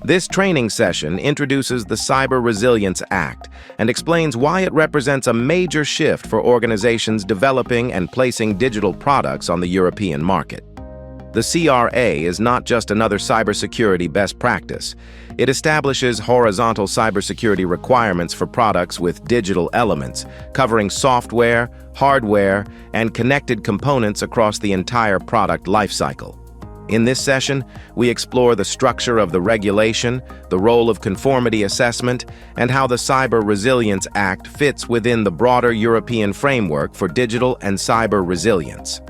This training session introduces the Cyber Resilience Act and explains why it represents a major shift for organizations developing and placing digital products on the European market. The CRA is not just another cybersecurity best practice. It establishes horizontal cybersecurity requirements for products with digital elements, covering software, hardware, and connected components across the entire product lifecycle. In this session, we explore the structure of the regulation, the role of conformity assessment, and how the Cyber Resilience Act fits within the broader European framework for digital and cyber resilience.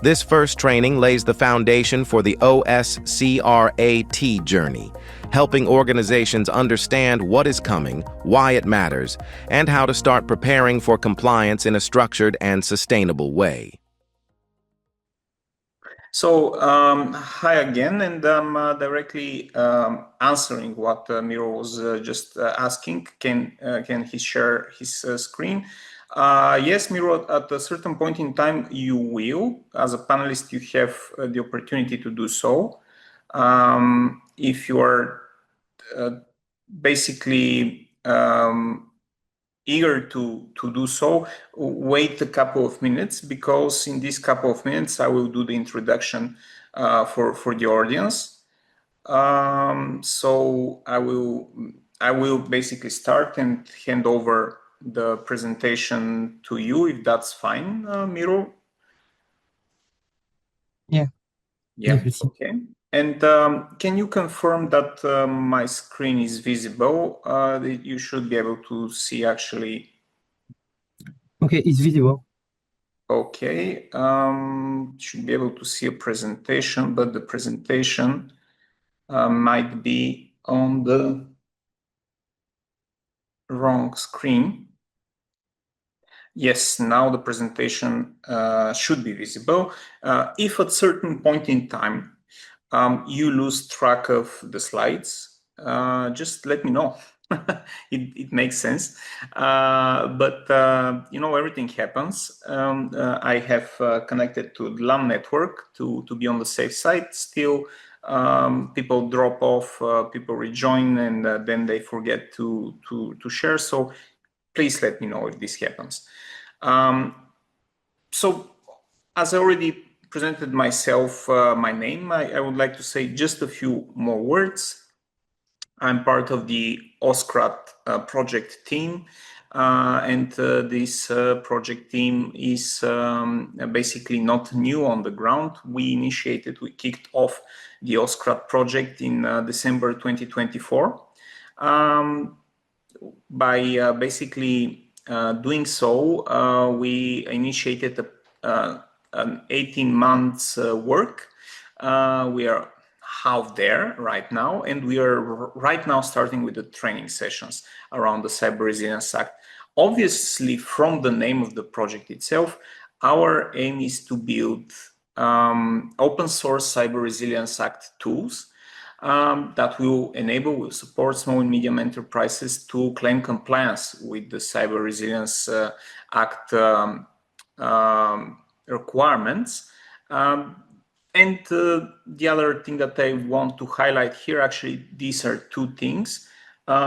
This first training lays the foundation for the 𝗧𝗿𝗶្𝗴 journey, helping organizations understand what is coming, why it matters, and how to start preparing for compliance in a structured and sustainable way. So, hi again, and I'm directly answering what Miro was just asking. Can he share his screen? Yes, Miro, at a certain point in time, you will. As a panelist, you have the opportunity to do so. If you are basically eager to do so, wait a couple of minutes, because in this couple of minutes I will do the introduction for the audience. So I will basically start and hand over the presentation to you, if that's fine, Miro. Yeah. Okay. And can you confirm that my screen is visible? You should be able to see actually. Okay, it's visible. Okay, should be able to see a presentation, but the presentation might be on the wrong screen. Yes, now the presentation should be visible. If at certain point in time you lose track of the slides, just let me know. It makes sense, but you know, everything happens. I have connected to the LAN network to be on the safe side. Still, people drop off, people rejoin, and then they forget to share. So please let me know if this happens. So as I already presented myself, my name, I would like to say just a few more words. I'm part of the 𝗧𝗿𝗶្𝗶 project team, and this project team is basically not new on the ground. We kicked off the 𝗧𝗿𝗶 project in December 2024. By basically doing so, we initiated an 18 months work. We are half there right now, and we are right now starting with the training sessions around the Cyber Resilience Act. Obviously, from the name of the project itself, our aim is to build open source Cyber Resilience Act tools that will support small and medium enterprises to claim compliance with the Cyber Resilience Act requirements. And the other thing that I want to highlight here, actually, these are two things.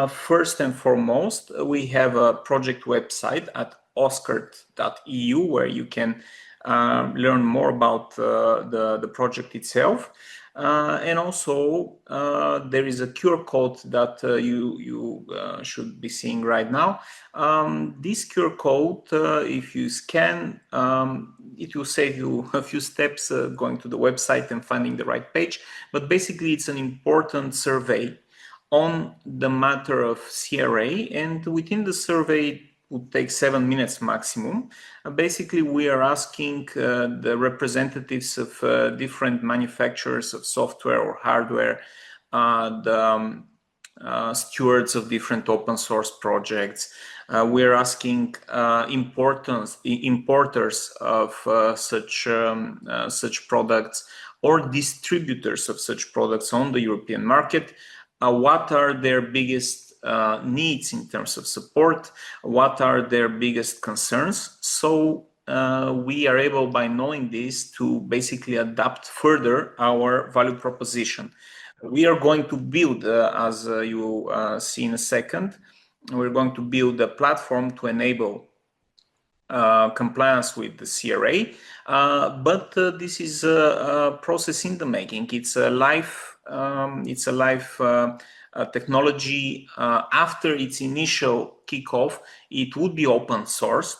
First and foremost, we have a project website at 𝗧𝗿𝗶.eu where you can learn more about the project itself. And also, there is a QR code that you should be seeing right now. This QR code, if you scan, it will save you a few steps going to the website and finding the right page. But basically, it's an important survey on the matter of CRA, and within the survey, it would take 7 minutes maximum. Basically, we are asking the representatives of different manufacturers of software or hardware, the stewards of different open source projects. We're asking importers of such products or distributors of such products on the European market, what are their biggest needs in terms of support, what are their biggest concerns. So we are able, by knowing this, to basically adapt further our value proposition. we are going to build, as you see in a second, we're going to build a platform to enable compliance with the CRA, but this is a process in the making. It's a live technology. After its initial kickoff, it would be open sourced.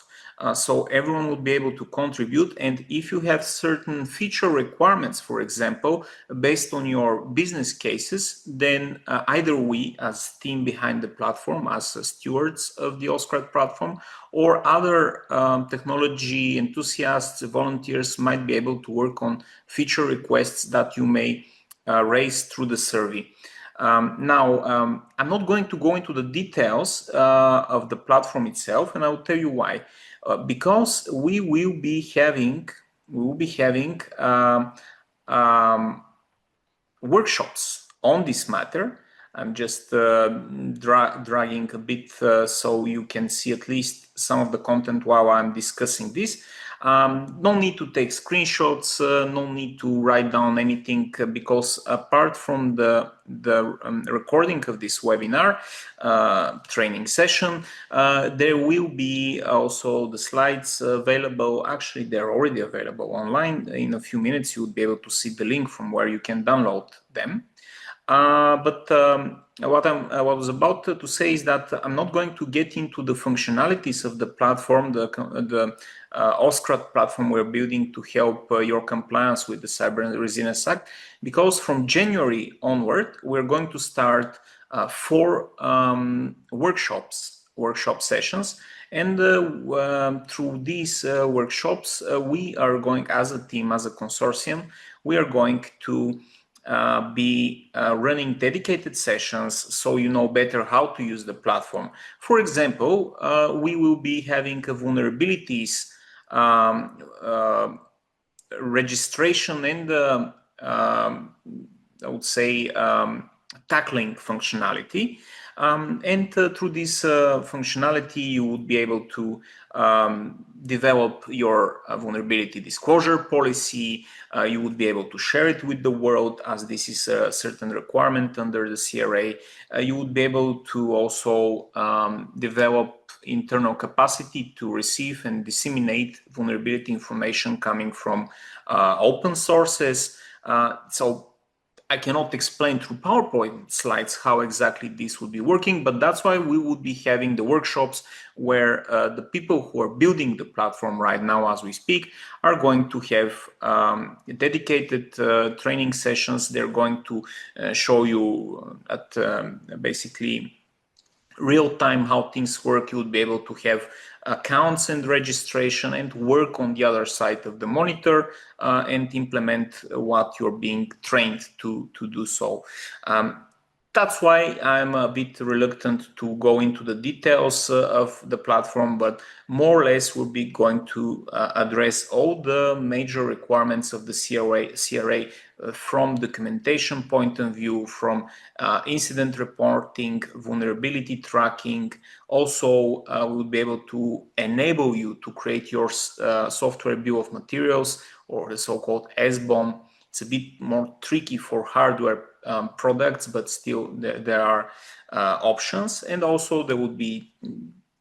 So everyone will be able to contribute, and if you have certain feature requirements, for example, based on your business cases, then either we as team behind the platform, as stewards of the 𝗧𝗿𝗶₃ platform, or other technology enthusiasts, volunteers might be able to work on feature requests that you may raise through the survey. Now, I'm not going to go into the details of the platform itself, and I will tell you why. Because we will be having workshops on this matter. I'm just dragging a bit so you can see at least some of the content while I'm discussing this. No need to take screenshots, no need to write down anything, because apart from the recording of this webinar training session, there will be also the slides available. Actually, they're already available online. In a few minutes, you will be able to see the link from where you can download them. But what I was about to say is that I'm not going to get into the functionalities of the platform, the 𝗧𝗿𝗶₃ platform we're building to help your compliance with the Cyber Resilience Act, because from January onward, we're going to start 4 workshop sessions. And through these workshops, we are going, as a team, as a consortium, we are going to be running dedicated sessions so you know better how to use the platform. For example, we will be having a vulnerabilities registration and I would say tackling functionality. And through this functionality, you would be able to develop your vulnerability disclosure policy. You would be able to share it with the world, as this is a certain requirement under the CRA. You would be able to also develop internal capacity to receive and disseminate vulnerability information coming from open sources. So I cannot explain through PowerPoint slides how exactly this would be working, but that's why we would be having the workshops where the people who are building the platform right now as we speak are going to have dedicated training sessions. They're going to show you at basically real time how things work. You would be able to have accounts and registration and work on the other side of the monitor and implement what you're being trained to do so. That's why I'm a bit reluctant to go into the details of the platform, but more or less we'll be going to address all the major requirements of the CRA from documentation point of view, from incident reporting, vulnerability tracking. Also, we'll be able to enable you to create your software bill of materials, or the so-called SBOM. It's a bit more tricky for hardware products, but still there are options. And also there would be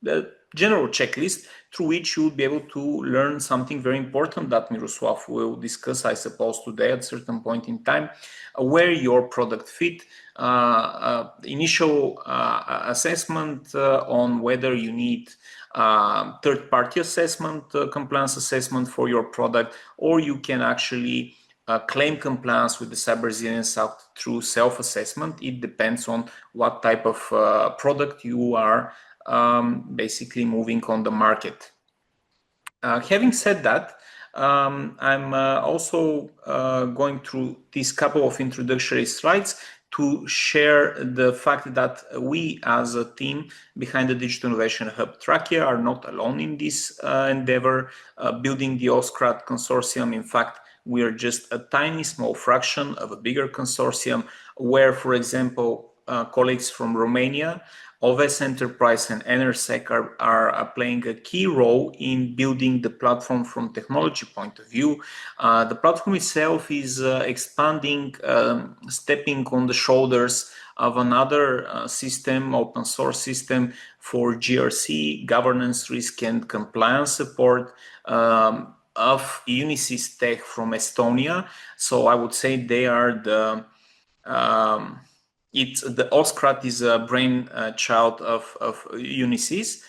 the general checklist through which you will be able to learn something very important that Miroslav will discuss, I suppose, today at a certain point in time, where your product fit, initial assessment on whether you need third-party assessment, compliance assessment for your product, or you can actually claim compliance with the Cyber Resilience Act through self-assessment. It depends on what type of product you are basically moving on the market. Having said that, I'm also going through these couple of introductory slides to share the fact that we as a team behind the Digital Innovation Hub Trachea are not alone in this endeavor, building the 𝗧𝗿𝗃 consortium. In fact, we are just a tiny small fraction of a bigger consortium where, for example, colleagues from Romania 𝗧𝗿 Enterprise and NRSEC are playing a key role in building the platform from technology point of view. The platform itself is expanding, stepping on the shoulders of another system, open source system for GRC, governance, risk and compliance support, of Unisys Tech from Estonia. So I would say they are the the 𝗧𝗿 is a brain child of Unisys.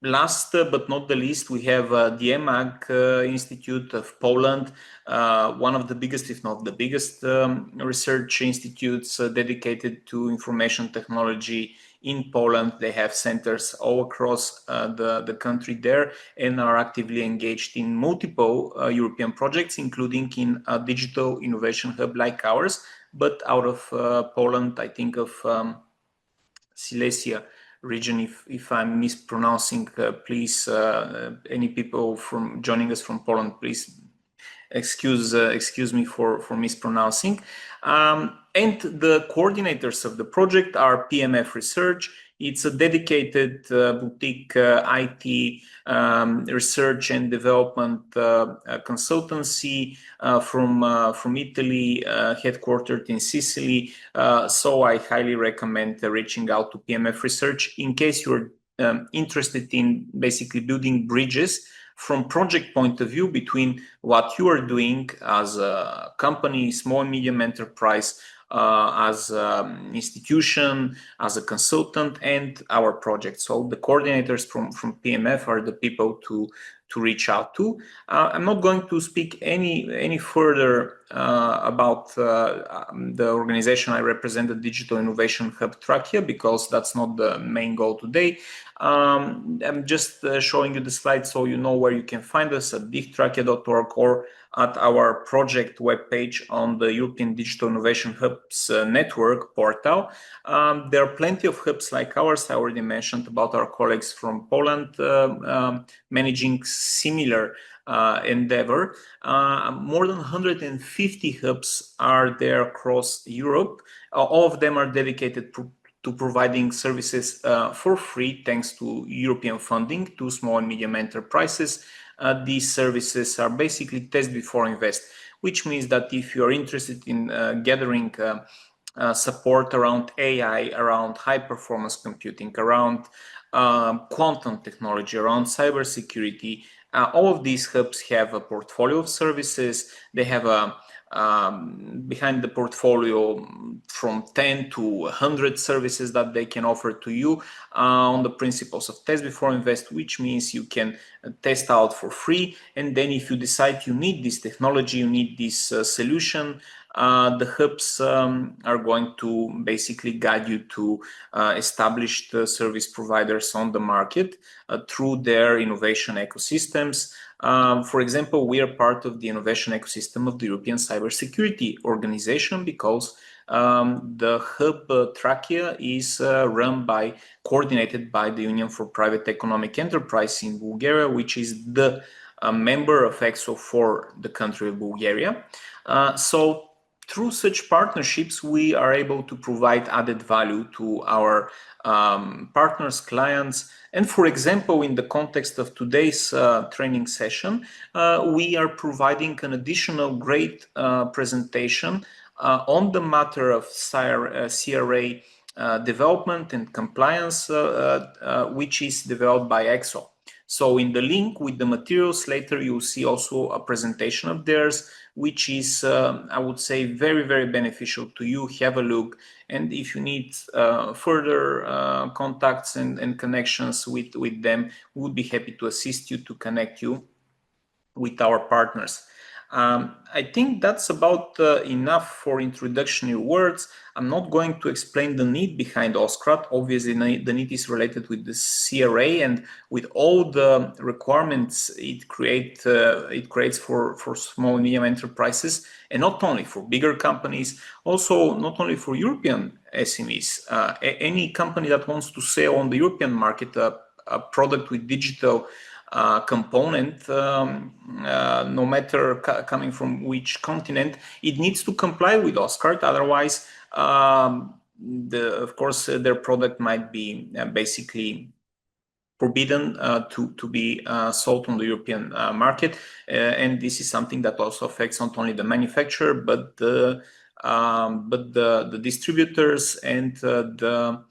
Last but not the least, we have the EMAG Institute of Poland, one of the biggest, if not the biggest, research institutes dedicated to information technology in Poland. They have centers all across the country there and are actively engaged in multiple European projects, including in a digital innovation hub like ours, but out of Poland, I think of Silesia region. If I'm mispronouncing, please, any people from joining us from Poland, please excuse me for mispronouncing. And the coordinators of the project are PMF Research. It's a dedicated boutique IT research and development consultancy from Italy, headquartered in Sicily. So I highly recommend reaching out to PMF Research in case you're interested in basically building bridges from project point of view between what you are doing as a company, small and medium enterprise, as an institution, as a consultant, and our project. So the coordinators from PMF are the people to reach out to. I'm not going to speak any further about the organization I represent, the Digital Innovation Hub Trachea, because that's not the main goal today. I'm just showing you the slide so you know where you can find us at bigtrachea.org or at our project webpage on the European Digital Innovation Hubs network portal. There are plenty of hubs like ours. I already mentioned about our colleagues from Poland managing similar endeavor. More than 150 hubs are there across Europe. All of them are dedicated to providing services for free thanks to European funding to small and medium enterprises. These services are basically test before invest, which means that if you're interested in gathering support around AI, around high performance computing, around quantum technology, around cybersecurity, all of these hubs have a portfolio of services. They have a behind the portfolio from 10 to 100 services that they can offer to you on the principles of test before invest, which means you can test out for free. And then if you decide you need this technology, you need this solution, the hubs are going to basically guide you to established service providers on the market through their innovation ecosystems. For example, we are part of the innovation ecosystem of the European Cybersecurity Organization because the hub Trachea is coordinated by the Union for Private Economic Enterprise in Bulgaria, which is the member of EXO for the country of Bulgaria. So through such partnerships, we are able to provide added value to our partners, clients. And for example, in the context of today's training session, we are providing an additional great presentation on the matter of CRA development and compliance, which is developed by EXO. So in the link with the materials later, you'll see also a presentation of theirs, which is, I would say, very, very beneficial to you. Have a look. And if you need further contacts and connections with them, we would be happy to assist you, to connect you with our partners. I think that's about enough for introductory words. I'm not going to explain the need behind 𝗧𝗿. Obviously, the need is related with the CRA and with all the requirements it creates for small and medium enterprises, and not only for bigger companies, also not only for European SMEs. Any company that wants to sell on the European market a product with digital component, no matter coming from which continent, it needs to comply with 𝗧𝗿. Otherwise, of course, their product might be basically forbidden to be sold on the European market, and this is something that also affects not only the manufacturer but the distributors and the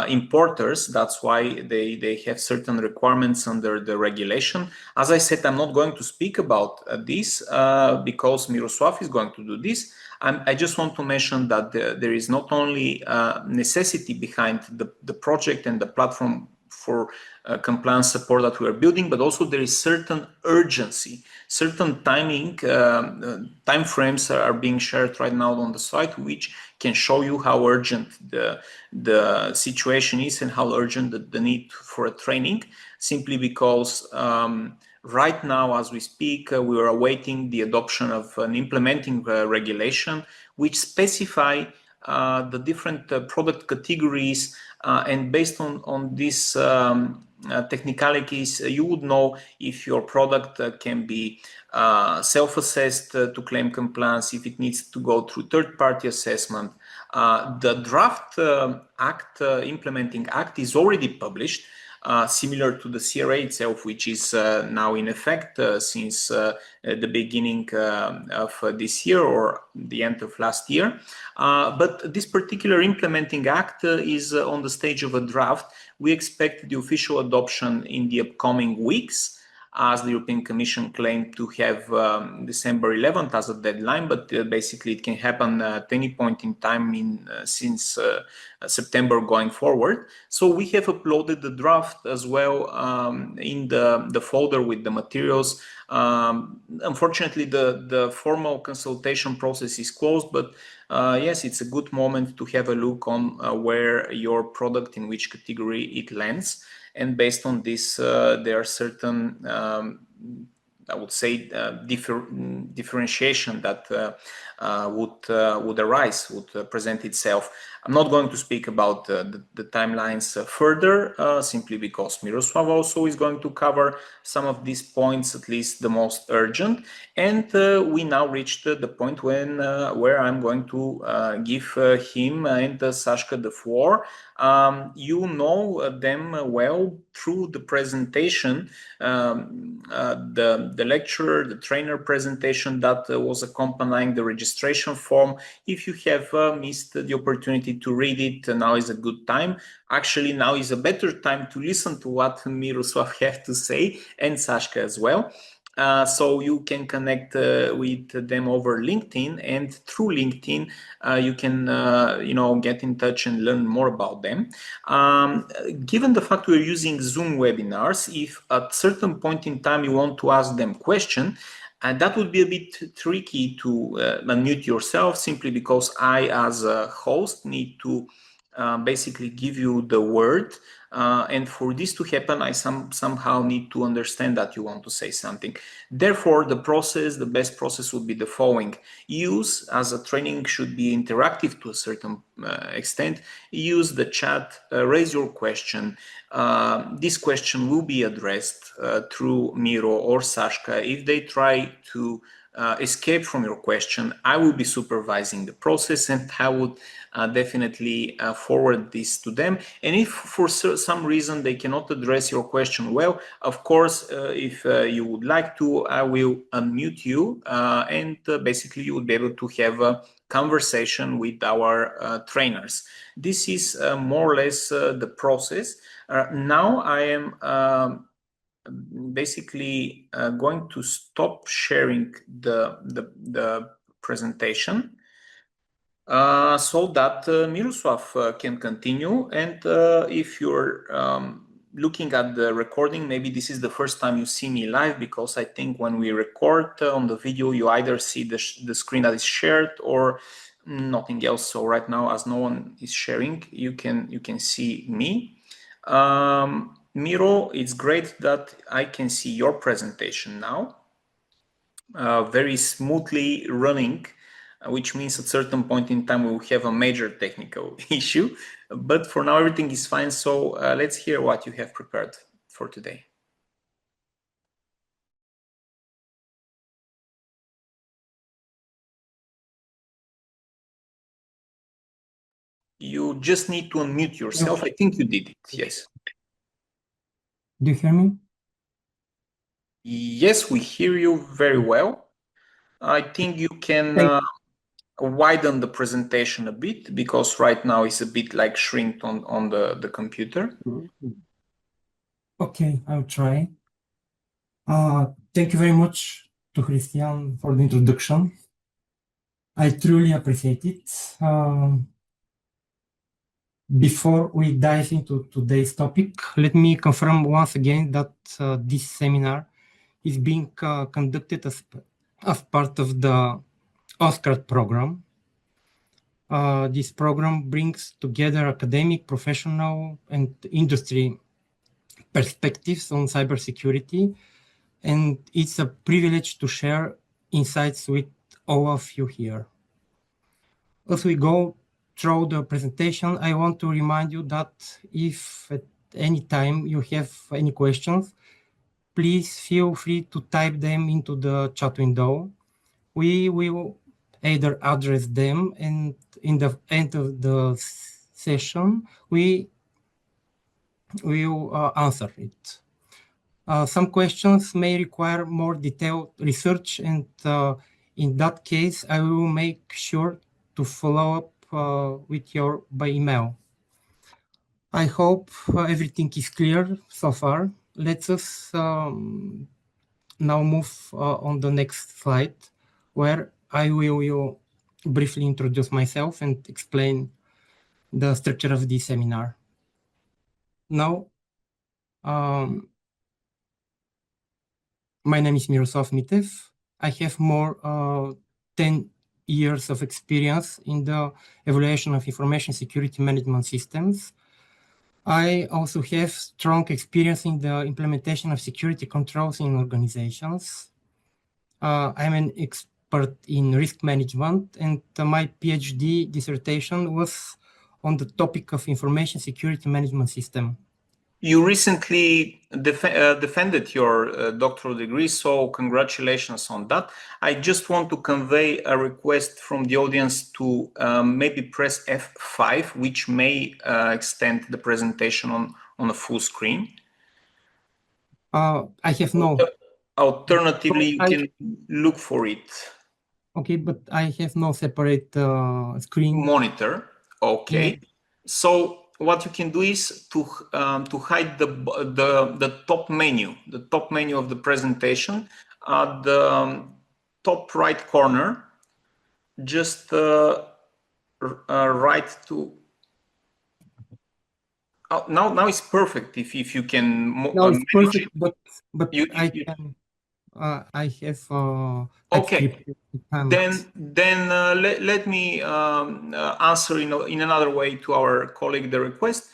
importers. That's why they have certain requirements under the regulation. As I said, I'm not going to speak about this because 𝗧𝗿 is going to do this. I just want to mention that there is not only necessity behind the project and the platform for compliance support that we are building, but also there is certain urgency, certain time frames are being shared right now on the site, which can show you how urgent the situation is and how urgent the need for a training, simply because right now, as we speak, we are awaiting the adoption of an implementing regulation which specify the different product categories, and based on these technicalities, you would know if your product can be self-assessed to claim compliance, if it needs to go through third-party assessment. The draft implementing act is already published, similar to the CRA itself, which is now in effect since the beginning of this year or the end of last year. But this particular implementing act is on the stage of a draft. We expect the official adoption in the upcoming weeks, as the European Commission claimed to have December 11th as a deadline, but basically it can happen at any point in time since September going forward. So we have uploaded the draft as well in the folder with the materials. Unfortunately, the formal consultation process is closed, but yes, it's a good moment to have a look on where your product, in which category it lands. And based on this, there are certain, I would say, differentiation that would arise, would present itself. I'm not going to speak about the timelines further, simply because 𝗧𝗿 also is going to cover some of these points, at least the most urgent. And we now reached the point where I'm going to give him and 𝗧𝗿 the floor. You know them well through the presentation, the lecture, the trainer presentation that was accompanying the registration form. If you have missed the opportunity to read it, now is a good time. Actually, now is a better time to listen to what 𝗧𝗿 have to say, and 𝗧𝗿 as well. So you can connect with them over LinkedIn, and through LinkedIn you can get in touch and learn more about them. Given the fact we're using Zoom webinars, if at certain point in time you want to ask them question, and that would be a bit tricky to unmute yourself, simply because I, as a host, need to basically give you the word. And for this to happen, I somehow need to understand that you want to say something. Therefore, the best process would be the following. Use, as a training should be interactive to a certain extent, use the chat, raise your question. This question will be addressed through Miro or 𝗧𝗿. If they try to escape from your question, I will be supervising the process, and I would definitely forward this to them. And if for some reason they cannot address your question well, of course, if you would like to, I will unmute you, and basically you will be able to have a conversation with our trainers. This is more or less the process. Now I am basically going to stop sharing the presentation so that 𝗧𝗿 can continue. And if you're looking at the recording, maybe this is the first time you see me live, because I think when we record on the video, you either see the screen that is shared or nothing else. So right now, as no one is sharing, you can see me. Miro, it's great that I can see your presentation now, very smoothly running, which means at a certain point in time we will have a major technical issue. But for now, everything is fine. So let's hear what you have prepared for today. You just need to unmute yourself. I think you did it. Yes. Do you hear me? Yes, we hear you very well. I think you can widen the presentation a bit, because right now it's a bit like shrinked on the computer. Okay, I'll try. Thank you very much to Christian for the introduction. I truly appreciate it. Before we dive into today's topic, let me confirm once again that this seminar is being conducted as part of the 𝗧𝗿𝗶H program. This program brings together academic, professional, and industry perspectives on cybersecurity, and it's a privilege to share insights with all of you here. As we go through the presentation, I want to remind you that if at any time you have any questions, please feel free to type them into the chat window. We will either address them, and in the end of the session, we will answer it. Some questions may require more detailed research, and in that case, I will make sure to follow up with you by email. I hope everything is clear so far. Let us now move on the next slide, where I will briefly introduce myself and explain the structure of this seminar. Now, my name is 𝗧𝗿𝗶𝗶hy𝗴. I have more 10 years of experience in the evaluation of information security management systems. I also have strong experience in the implementation of security controls in organizations. I'm an expert in risk management, and my PhD dissertation was on the topic of information security management system. You recently defended your doctoral degree, so congratulations on that. I just want to convey a request from the audience to maybe press F5, which may extend the presentation on a full screen. I have no. Alternatively, you can look for it. Okay, but I have no separate screen. Monitor. Okay. Yeah. So what you can do is to hide the top menu of the presentation at the top right corner, just right to. Now it's perfect. If you can. Now it's perfect, but you I can. I have. Okay. Then let me answer in another way to our colleague the request.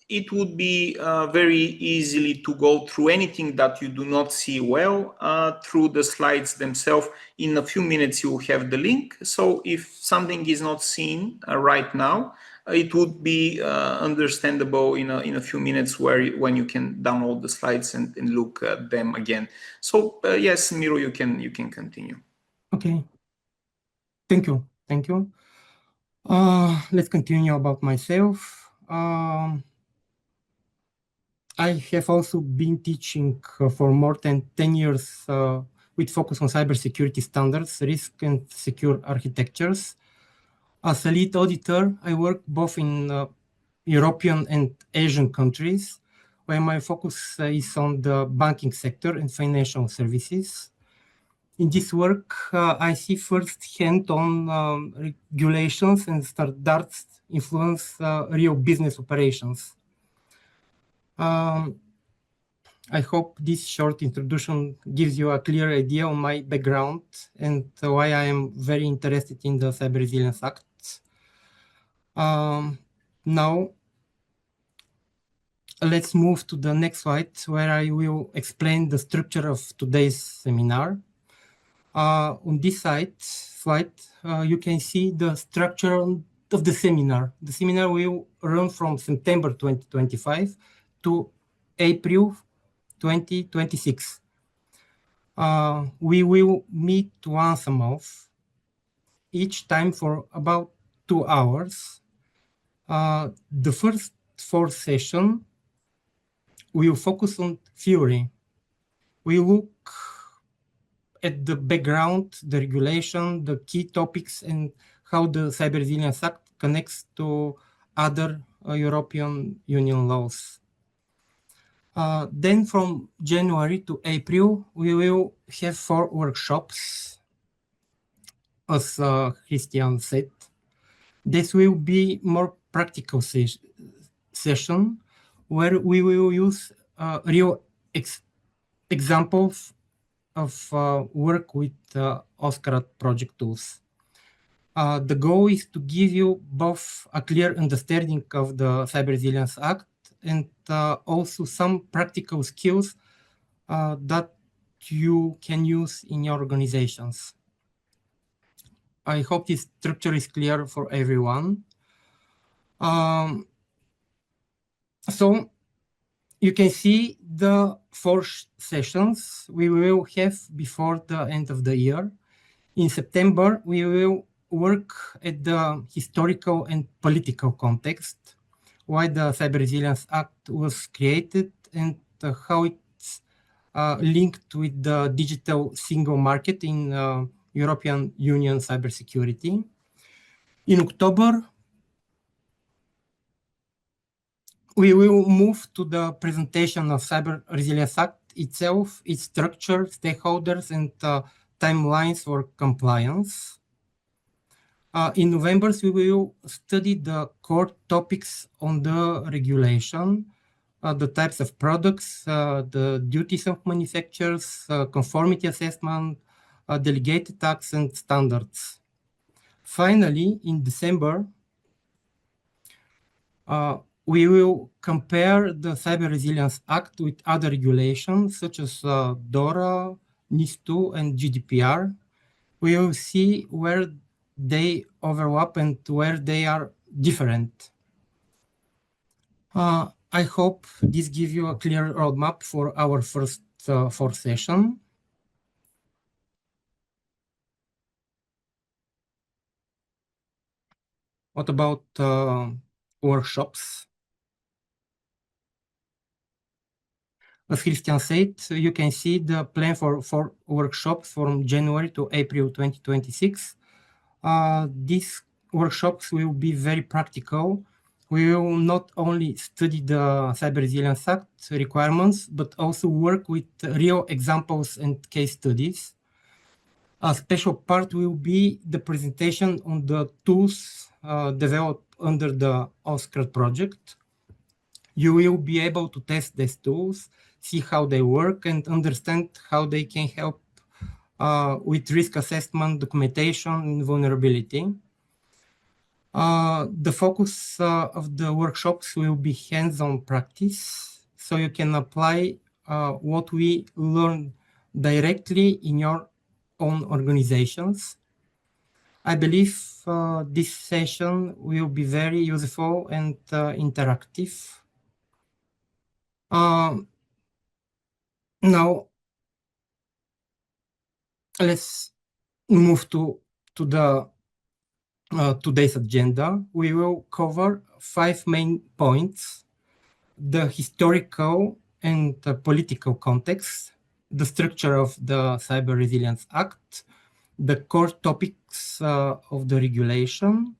It would be very easily to go through anything that you do not see well through the slides themselves. In a few minutes, you will have the link. So if something is not seen right now, it would be understandable in a few minutes when you can download the slides and look at them again. So yes, Miro, you can continue. Okay. Thank you. Thank you. Let's continue about myself. I have also been teaching for more than 10 years with focus on cybersecurity standards, risk, and secure architectures. As a lead auditor, I work both in European and Asian countries, where my focus is on the banking sector and financial services. In this work, I see firsthand on regulations and standards influence real business operations. I hope this short introduction gives you a clear idea on my background and why I am very interested in the Cyber Resilience Act. Now, let's move to the next slide, where I will explain the structure of today's seminar. On this slide, you can see the structure of the seminar. The seminar will run from September 2025 to April 2026. We will meet once a month, each time for about 2 hours. The first 4 sessions will focus on theory. We look at the background, the regulation, the key topics, and how the Cyber Resilience Act connects to other European Union laws. Then from January to April, we will have 4 workshops, as Christian said. This will be more practical session where we will use real examples of work with 𝗧𝗿𝗶H project tools. The goal is to give you both a clear understanding of the Cyber Resilience Act and also some practical skills that you can use in your organizations. I hope this structure is clear for everyone. So you can see the 4 sessions we will have before the end of the year. In September, we will work at the historical and political context, why the Cyber Resilience Act was created and how it's linked with the digital single market in European Union cybersecurity. In October, we will move to the presentation of Cyber Resilience Act itself, its structure, stakeholders, and timelines for compliance. In November, we will study the core topics on the regulation, the types of products, the duties of manufacturers, conformity assessment, delegated acts, and standards. Finally, in December, we will compare the Cyber Resilience Act with other regulations such as DORA, NIS2, and GDPR. We will see where they overlap and where they are different. I hope this gives you a clear roadmap for our first 4 sessions. What about workshops? As Christian said, you can see the plan for 4 workshops from January to April 2026. These workshops will be very practical. We will not only study the Cyber Resilience Act requirements, but also work with real examples and case studies. A special part will be the presentation on the tools developed under the 𝗧𝗿𝗶H project. You will be able to test these tools, see how they work, and understand how they can help with risk assessment, documentation, and vulnerability. The focus of the workshops will be hands-on practice, so you can apply what we learn directly in your own organizations. I believe this session will be very useful and interactive. Now, let's move to the today's agenda. We will cover 5 main points: the historical and political context, the structure of the Cyber Resilience Act, the core topics of the regulation,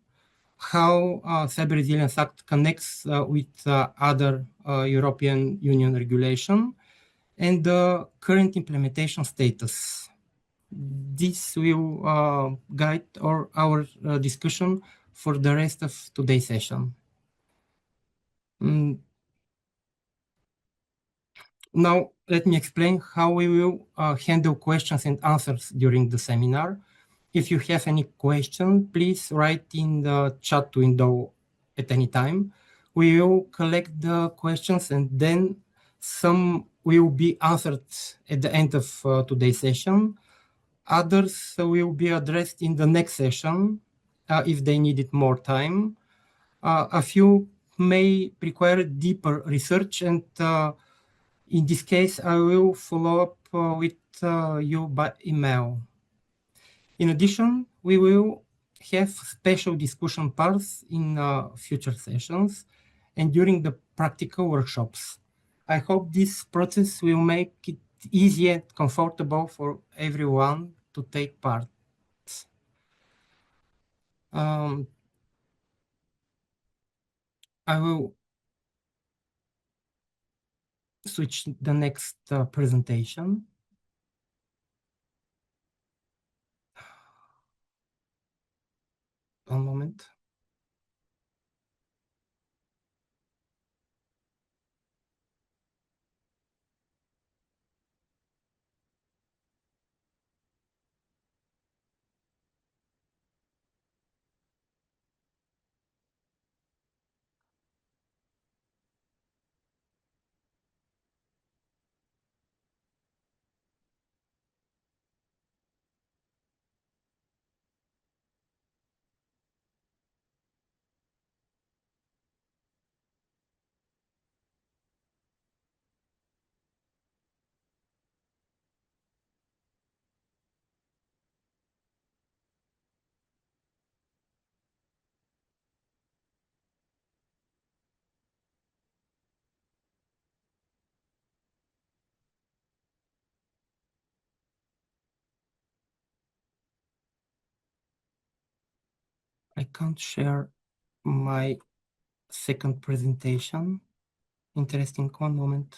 how Cyber Resilience Act connects with other European Union regulation, and the current implementation status. This will guide our discussion for the rest of today's session. Now, let me explain how we will handle questions and answers during the seminar. If you have any question, please write in the chat window at any time. We will collect the questions and then some will be answered at the end of today's session. Others will be addressed in the next session if they needed more time. A few may require deeper research, and in this case, I will follow up with you by email. In addition, we will have special discussion parts in future sessions and during the practical workshops. I hope this process will make it easy and comfortable for everyone to take part. I will switch the next presentation. One moment. I can't share my second presentation. Interesting, one moment.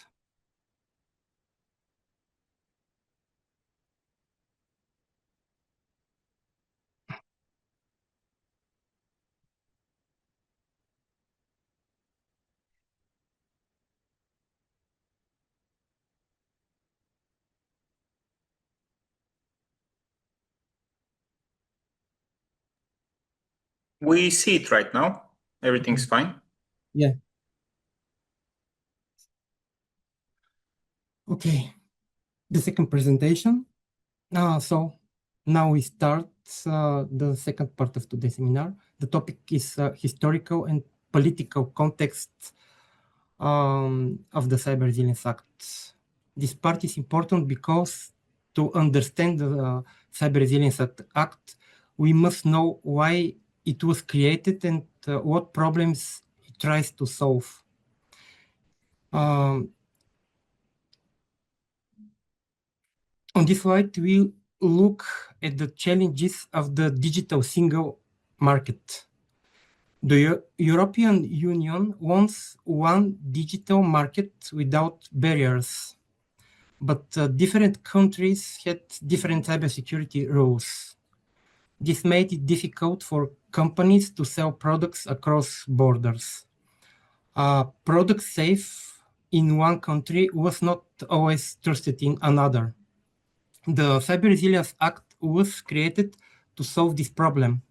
We see it right now. Everything's fine. Yeah. Okay. The second presentation. So now we start the second part of today's seminar. The topic is historical and political context of the Cyber Resilience Act. This part is important because to understand the Cyber Resilience Act, we must know why it was created and what problems it tries to solve. On this slide, we look at the challenges of the digital single market. The European Union wants one digital market without barriers, but different countries had different cybersecurity rules. This made it difficult for companies to sell products across borders. Products safe in one country was not always trusted in another. The Cyber Resilience Act was created to solve this problem.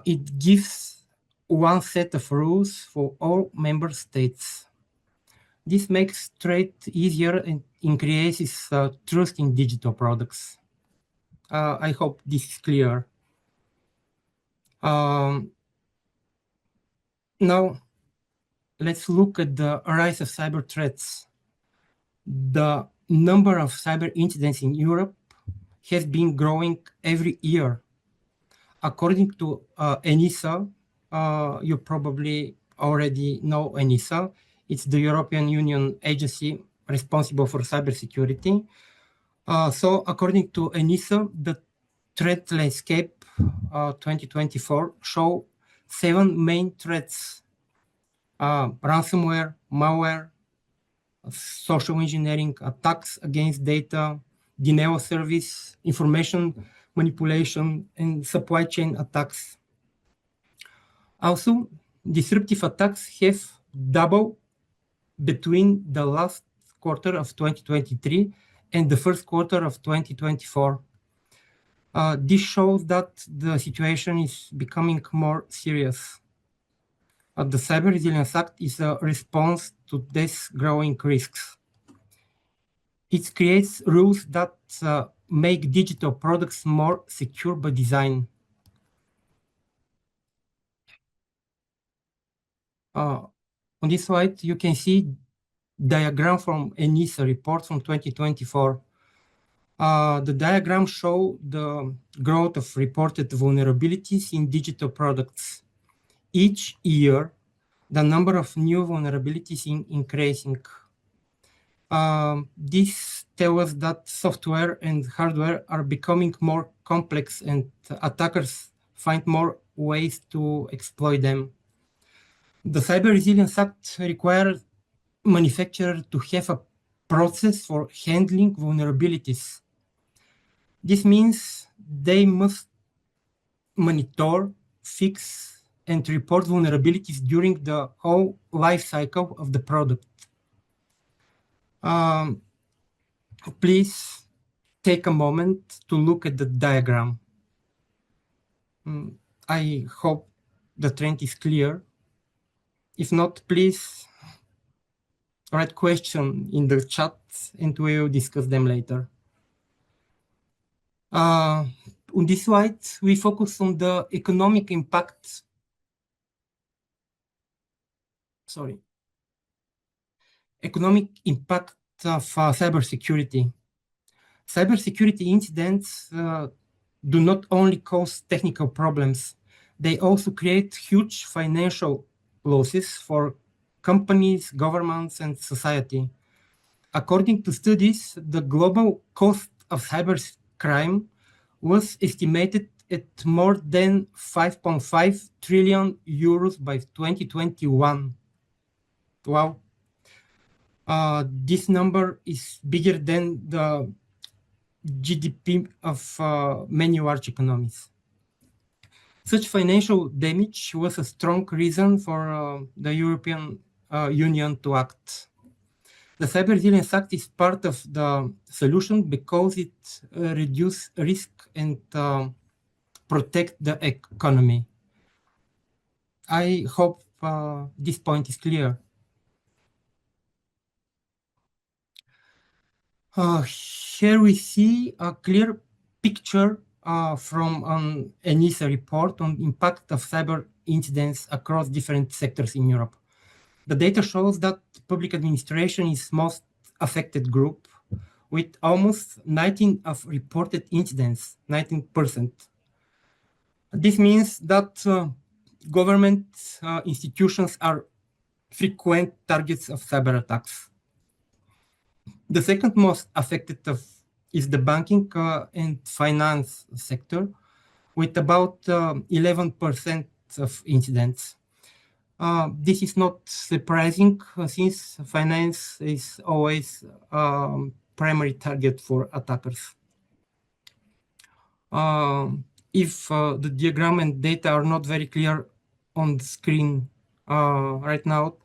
It gives one set of rules for all member states. This makes trade easier and increases trust in digital products. I hope this is clear. Now, let's look at the rise of cyber threats. The number of cyber incidents in Europe has been growing every year. According to ENISA, you probably already know ENISA. It's the European Union agency responsible for cybersecurity. So according to ENISA, the threat landscape 2024 show 7 main threats: ransomware, malware, social engineering, attacks against data, denial of service, information manipulation, and supply chain attacks. Also, disruptive attacks have doubled between the last quarter of 2023 and the first quarter of 2024. This shows that the situation is becoming more serious. The Cyber Resilience Act is a response to these growing risks. It creates rules that make digital products more secure by design. On this slide, you can see diagram from ENISA report from 2024. The diagram shows the growth of reported vulnerabilities in digital products. Each year, the number of new vulnerabilities is increasing. This tells us that software and hardware are becoming more complex and attackers find more ways to exploit them. The Cyber Resilience Act requires manufacturers to have a process for handling vulnerabilities. This means they must monitor, fix, and report vulnerabilities during the whole life cycle of the product. Please take a moment to look at the diagram. I hope the trend is clear. If not, please write question in the chat and we will discuss them later. On this slide, we focus on the economic impact. Economic impact of cybersecurity. Cybersecurity incidents do not only cause technical problems, they also create huge financial losses for companies, governments, and society. According to studies, the global cost of cybercrime was estimated at more than 5.5 trillion euros by 2021. Wow. This number is bigger than the GDP of many large economies. Such financial damage was a strong reason for the European Union to act. The Cyber Resilience Act is part of the solution because it reduces risk and protect the economy. I hope this point is clear. Here we see a clear picture from an ENISA report on impact of cyber incidents across different sectors in Europe. The data shows that public administration is most affected group, with almost 19 of reported incidents, 19%. This means that government institutions are frequent targets of cyber attacks. The second most affected is the banking and finance sector, with about 11% of incidents. This is not surprising since finance is always primary target for attackers. If the diagram and data are not very clear on the screen right now,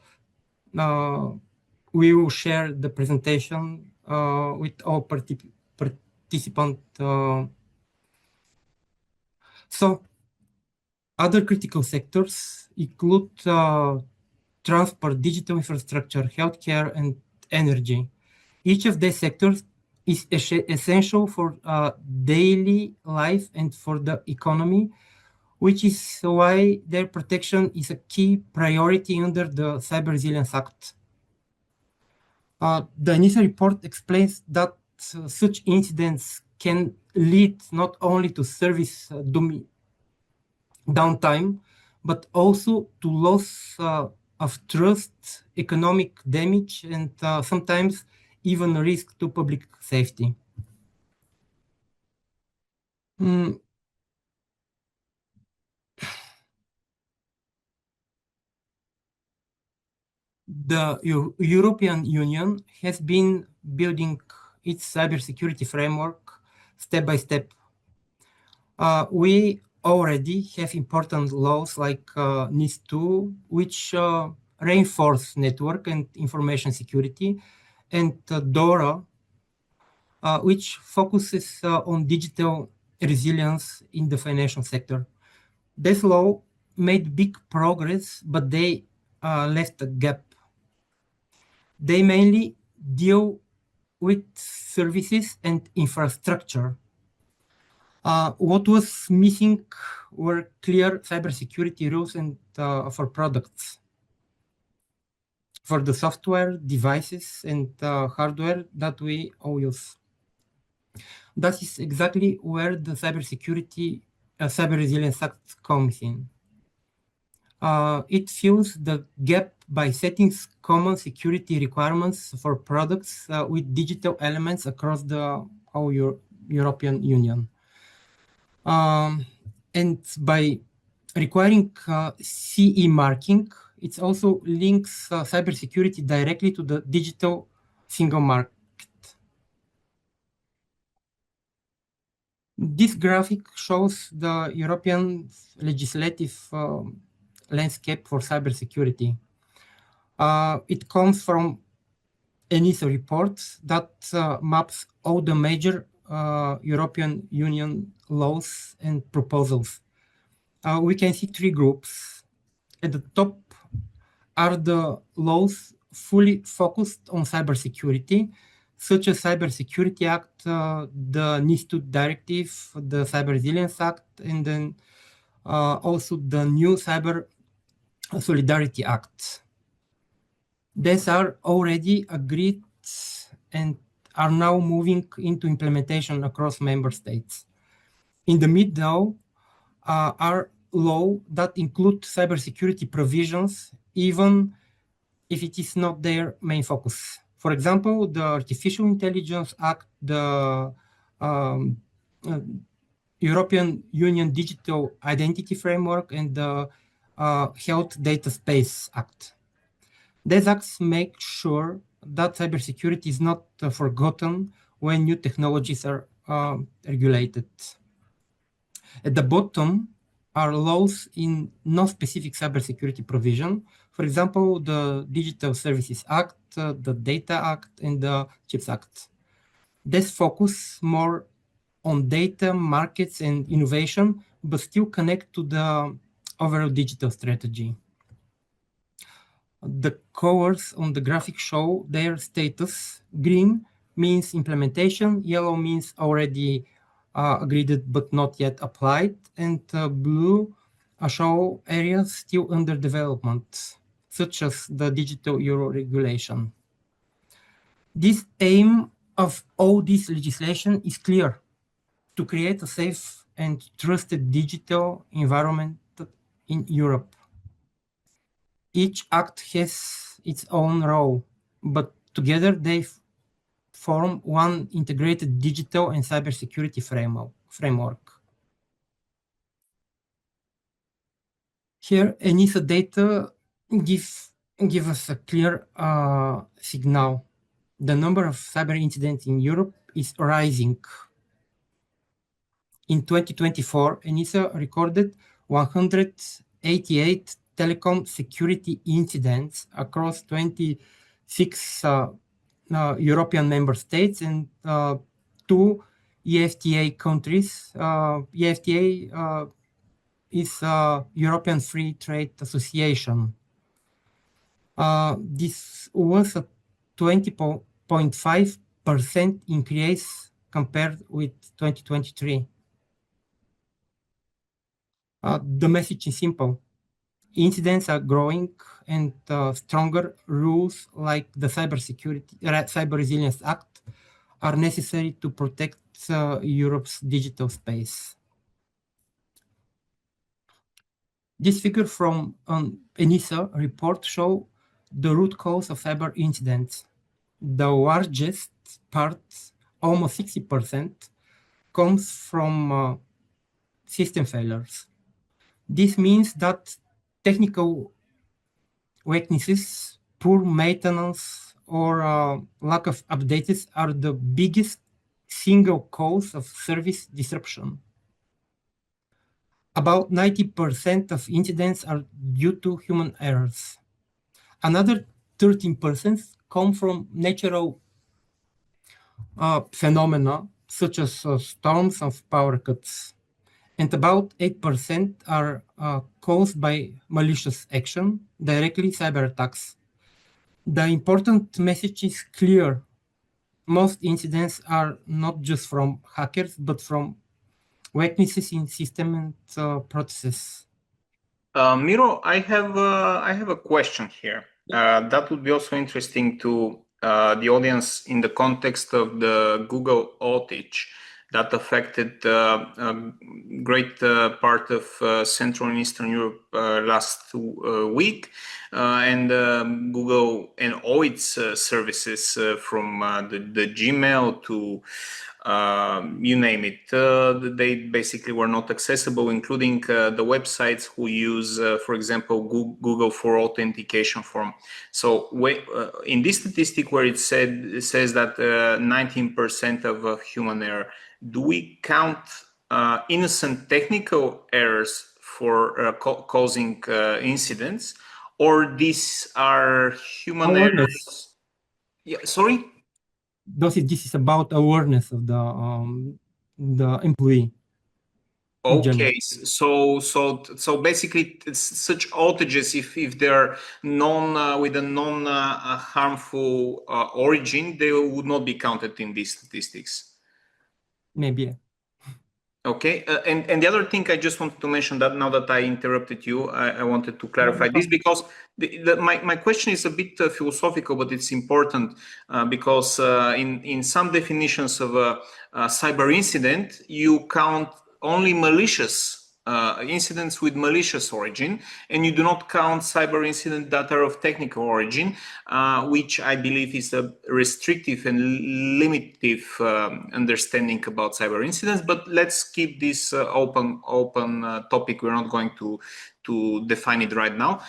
we will share the presentation with all participants. So, other critical sectors include transport, digital infrastructure, healthcare, and energy. Each of these sectors is essential for daily life and for the economy, which is why their protection is a key priority under the Cyber Resilience Act. The initial report explains that such incidents can lead not only to service downtime, but also to loss of trust, economic damage, and sometimes even risk to public safety. The European Union has been building its cybersecurity framework step by step. We already have important laws like NIS2, which reinforce network and information security, and DORA, which focuses on digital resilience in the financial sector. This law made big progress, but they left a gap. They mainly deal with services and infrastructure. What was missing were clear cybersecurity rules and for products. For the software, devices, and hardware that we all use. That is exactly where the Cyber Resilience Act comes in. It fills the gap by setting common security requirements for products with digital elements across the whole European Union. And by requiring CE marking, it also links cybersecurity directly to the digital single market. This graphic shows the European legislative landscape for cybersecurity. It comes from ENISA report that maps all the major European Union laws and proposals. We can see three groups. At the top are the laws fully focused on cybersecurity, such as Cybersecurity Act, the NIS2 Directive, the Cyber Resilience Act, and then also the new Cyber Solidarity Act. These are already agreed and are now moving into implementation across member states. In the middle are laws that include cybersecurity provisions, even if it is not their main focus. For example, the Artificial Intelligence Act, the European Union Digital Identity Framework, and the Health Data Space Act. These acts make sure that cybersecurity is not forgotten when new technologies are regulated. At the bottom are laws in non-specific cybersecurity provision. For example, the Digital Services Act, the Data Act, and the Chips Act. These focus more on data, markets, and innovation, but still connect to the overall digital strategy. The colors on the graphic show their status. Green means implementation, yellow means already agreed but not yet applied, and blue show areas still under development, such as the digital euro regulation. This aim of all this legislation is clear: to create a safe and trusted digital environment in Europe. Each act has its own role, but together they form one integrated digital and cybersecurity framework. Here, ENISA data give us a clear signal. The number of cyber incidents in Europe is rising. In 2024, ENISA recorded 188 telecom security incidents across 26 European member states and 2 EFTA countries. EFTA is European Free Trade Association. This was a 20.5% increase compared with 2023. The message is simple. Incidents are growing, and stronger rules like the Cyber Resilience Act are necessary to protect Europe's digital space. This figure from an ENISA report shows the root cause of cyber incidents. The largest part, almost 60%, comes from system failures. This means that technical weaknesses, poor maintenance, or lack of updates are the biggest single cause of service disruption. About 90% of incidents are due to human errors. Another 13% come from natural phenomena, such as storms and power cuts. And about 8% are caused by malicious action, directly cyber attacks. The important message is clear. Most incidents are not just from hackers, but from weaknesses in system and processes. Miro, I have a question here. That would be also interesting to the audience in the context of the Google outage that affected a great part of Central and Eastern Europe last week, and Google and all its services from the Gmail to you name it, they basically were not accessible, including the websites who use, for example, Google for authentication form. So in this statistic where it says that 19% of human error, do we count innocent technical errors for causing incidents, or these are human errors? Yeah, sorry? This is about awareness of the employee. Okay, so basically, such outages, if they're with a non harmful origin, they would not be counted in these statistics. Maybe. Okay, and the other thing I just wanted to mention, that now that I interrupted you, I wanted to clarify this, because my question is a bit philosophical, but it's important because in some definitions of a cyber incident, you count only malicious incidents with malicious origin, and you do not count cyber incidents that are of technical origin, which I believe is a restrictive and limited understanding about cyber incidents. But let's keep this open topic. We're not going to define it right now.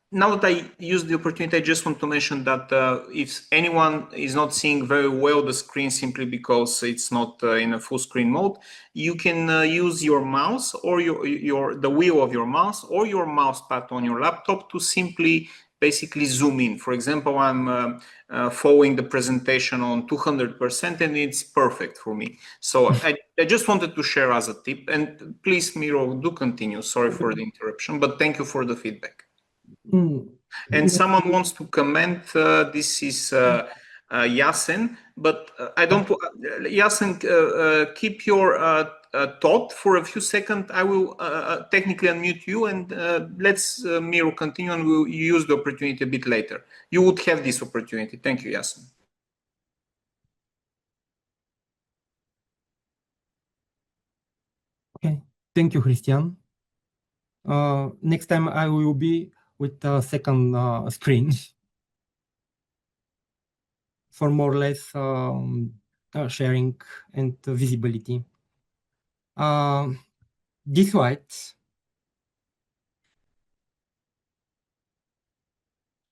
Now that I use the opportunity, I just want to mention that if anyone is not seeing very well the screen simply because it's not in a full screen mode, you can use your mouse or the wheel of your mouse or your mouse pad on your laptop to simply basically zoom in. For example, I'm following the presentation on 200% and it's perfect for me. So I just wanted to share as a tip, and please, Miro, do continue. Sorry for the interruption, but thank you for the feedback. And someone wants to comment. This is Yasin, but I don't. Yasin, keep your thought for a few seconds. I will technically unmute you, and let's Miro continue, and we'll use the opportunity a bit later. You would have this opportunity. Thank you, Yasin. Okay, thank you, Christian. Next time I will be with the second screen for more or less sharing and visibility. This slide,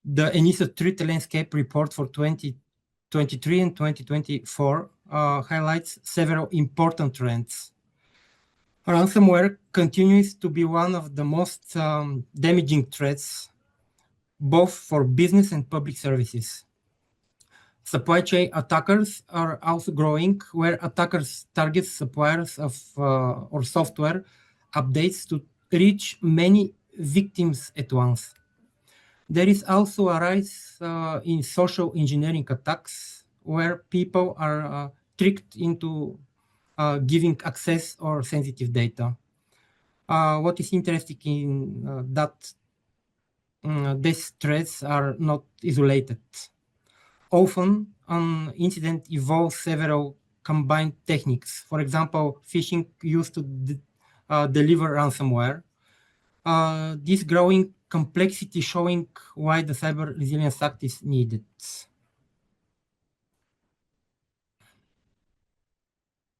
the ENISA Threat Landscape Report for 2023 and 2024 highlights several important trends. Ransomware continues to be one of the most damaging threats, both for business and public services. Supply chain attackers are also growing, where attackers target suppliers of or software updates to reach many victims at once. There is also a rise in social engineering attacks, where people are tricked into giving access or sensitive data. What is interesting in that these threats are not isolated. Often, an incident involves several combined techniques. For example, phishing used to deliver ransomware. This growing complexity showing why the Cyber Resilience Act is needed.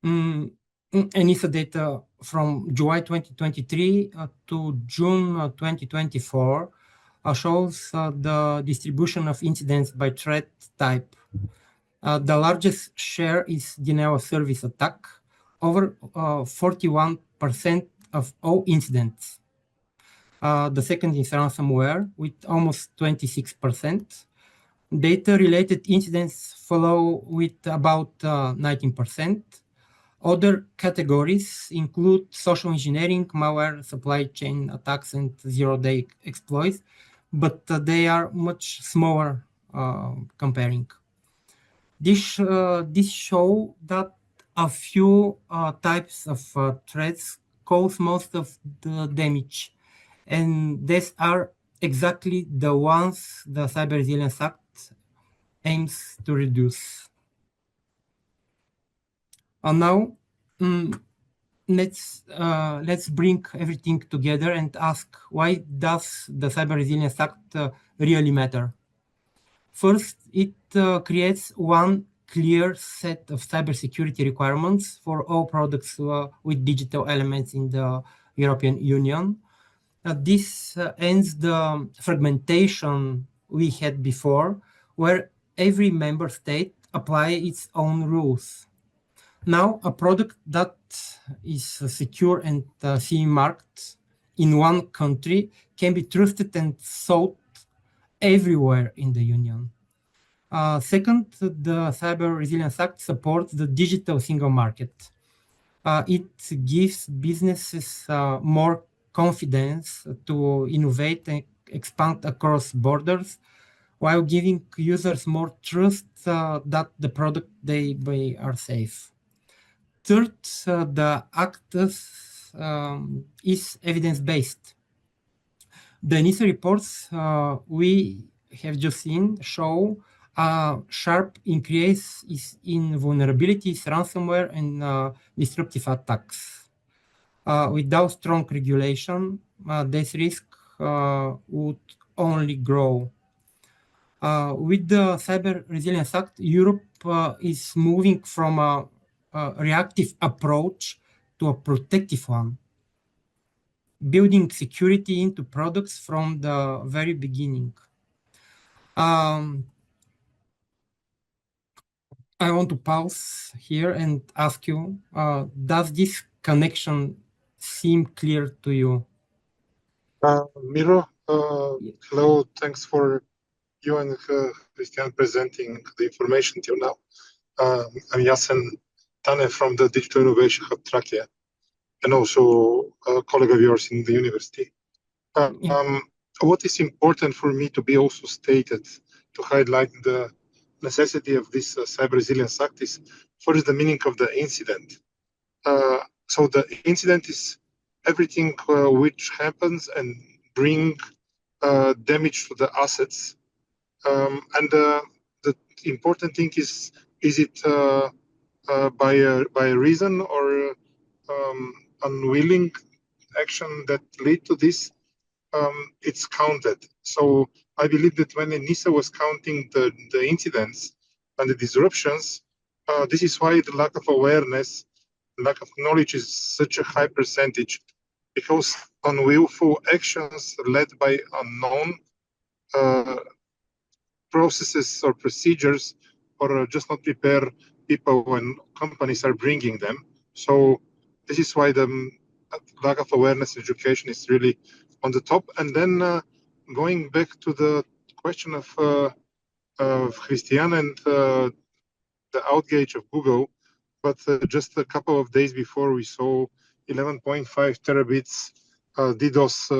ENISA data from July 2023 to June 2024 shows the distribution of incidents by threat type. The largest share is denial of service attack, over 41% of all incidents. The second is ransomware with almost 26%. Data-related incidents follow with about 19%. Other categories include social engineering, malware, supply chain attacks, and zero-day exploits, but they are much smaller comparing. This show that a few types of threats cause most of the damage, and these are exactly the ones the Cyber Resilience Act aims to reduce. And now, let's bring everything together and ask, why does the Cyber Resilience Act really matter? First, it creates one clear set of cybersecurity requirements for all products with digital elements in the European Union. This ends the fragmentation we had before, where every member state apply its own rules. Now, a product that is secure and CE marked in one country can be trusted and sold everywhere in the Union. Second, the Cyber Resilience Act supports the digital single market. It gives businesses more confidence to innovate and expand across borders, while giving users more trust that the product they buy are safe. Third, the act is evidence-based. The initial reports we have just seen show a sharp increase in vulnerabilities, ransomware, and disruptive attacks. Without strong regulation, this risk would only grow. With the Cyber Resilience Act, Europe is moving from a reactive approach to a protective one, building security into products from the very beginning. I want to pause here and ask you, does this connection seem clear to you? Miro, hello, thanks for you and Christian presenting the information till now. I'm Jasen Tane from the Digital Innovation Hub Trakia, and also a colleague of yours in the university. What is important for me to be also stated to highlight the necessity of this Cyber Resilience Act is first the meaning of the incident. So the incident is everything which happens and bring damage to the assets. And the important thing is it by a reason or unwilling action that lead to this? It's counted. So I believe that when NISA was counting the incidents and the disruptions, this is why the lack of awareness, lack of knowledge is such a high percentage, because unwillful actions led by unknown processes or procedures, or just not prepare people when companies are bringing them. So this is why the lack of awareness education is really on the top. And then going back to the question of Christian and the outage of Google, but just a couple of days before we saw 11.5 terabits DDoS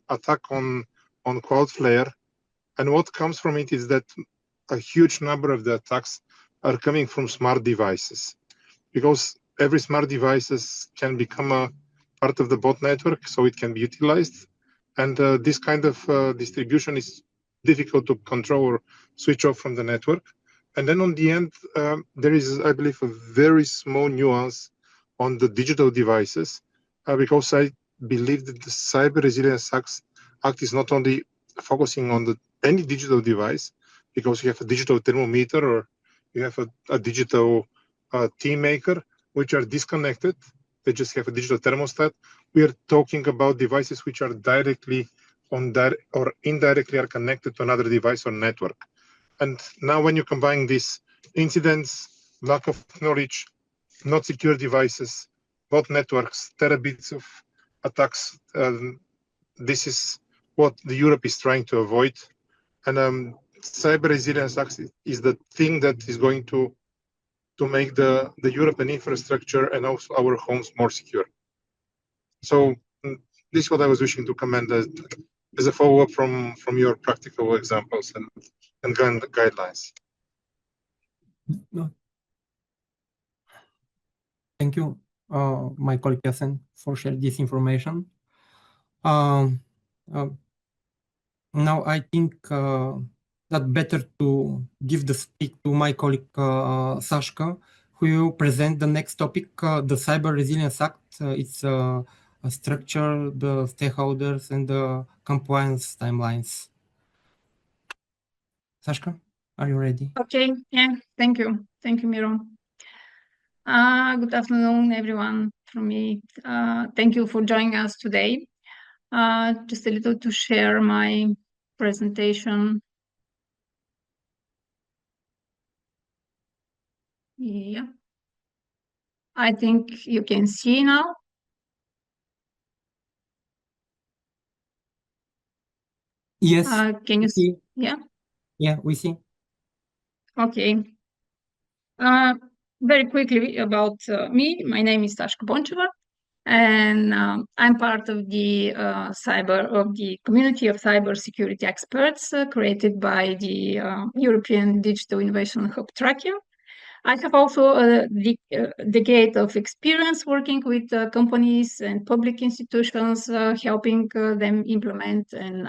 attack on Cloudflare. And what comes from it is that a huge number of the attacks are coming from smart devices, because every smart devices can become a part of the bot network, so it can be utilized. And this kind of distribution is difficult to control or switch off from the network. And then on the end, there is, I believe, a very small nuance on the digital devices, because I believe that the Cyber Resilience Act is not only focusing on any digital device, because you have a digital thermometer or you have a digital tea maker, which are disconnected. They just have a digital thermostat. We are talking about devices which are directly or indirectly are connected to another device or network. And now when you combine these incidents, lack of knowledge, not secure devices, bot networks, terabits of attacks, this is what the Europe is trying to avoid. And Cyber Resilience Act is the thing that is going to make the European infrastructure and also our homes more secure. So this is what I was wishing to comment as a follow-up from your practical examples and guidelines. Thank you, my colleague Jasen, for sharing this information. Now I think that better to give the speak to my colleague 𝗧𝗿, who will present the next topic, the Cyber Resilience Act, its structure, the stakeholders, and the compliance timelines. 𝗧𝗿, are you ready? Okay, yeah, thank you. Thank you, Miro. Good afternoon, everyone from me. Thank you for joining us today. Just a little to share my presentation. Yeah. I think you can see now. Yes. Can you see? Yeah? Yeah, we see. Okay. Very quickly about me. My name is 𝗧𝗿𝗶H𝗶, and I'm part of the community of cybersecurity experts created by the European Digital Innovation Hub Trachea. I have also a decade of experience working with companies and public institutions, helping them implement and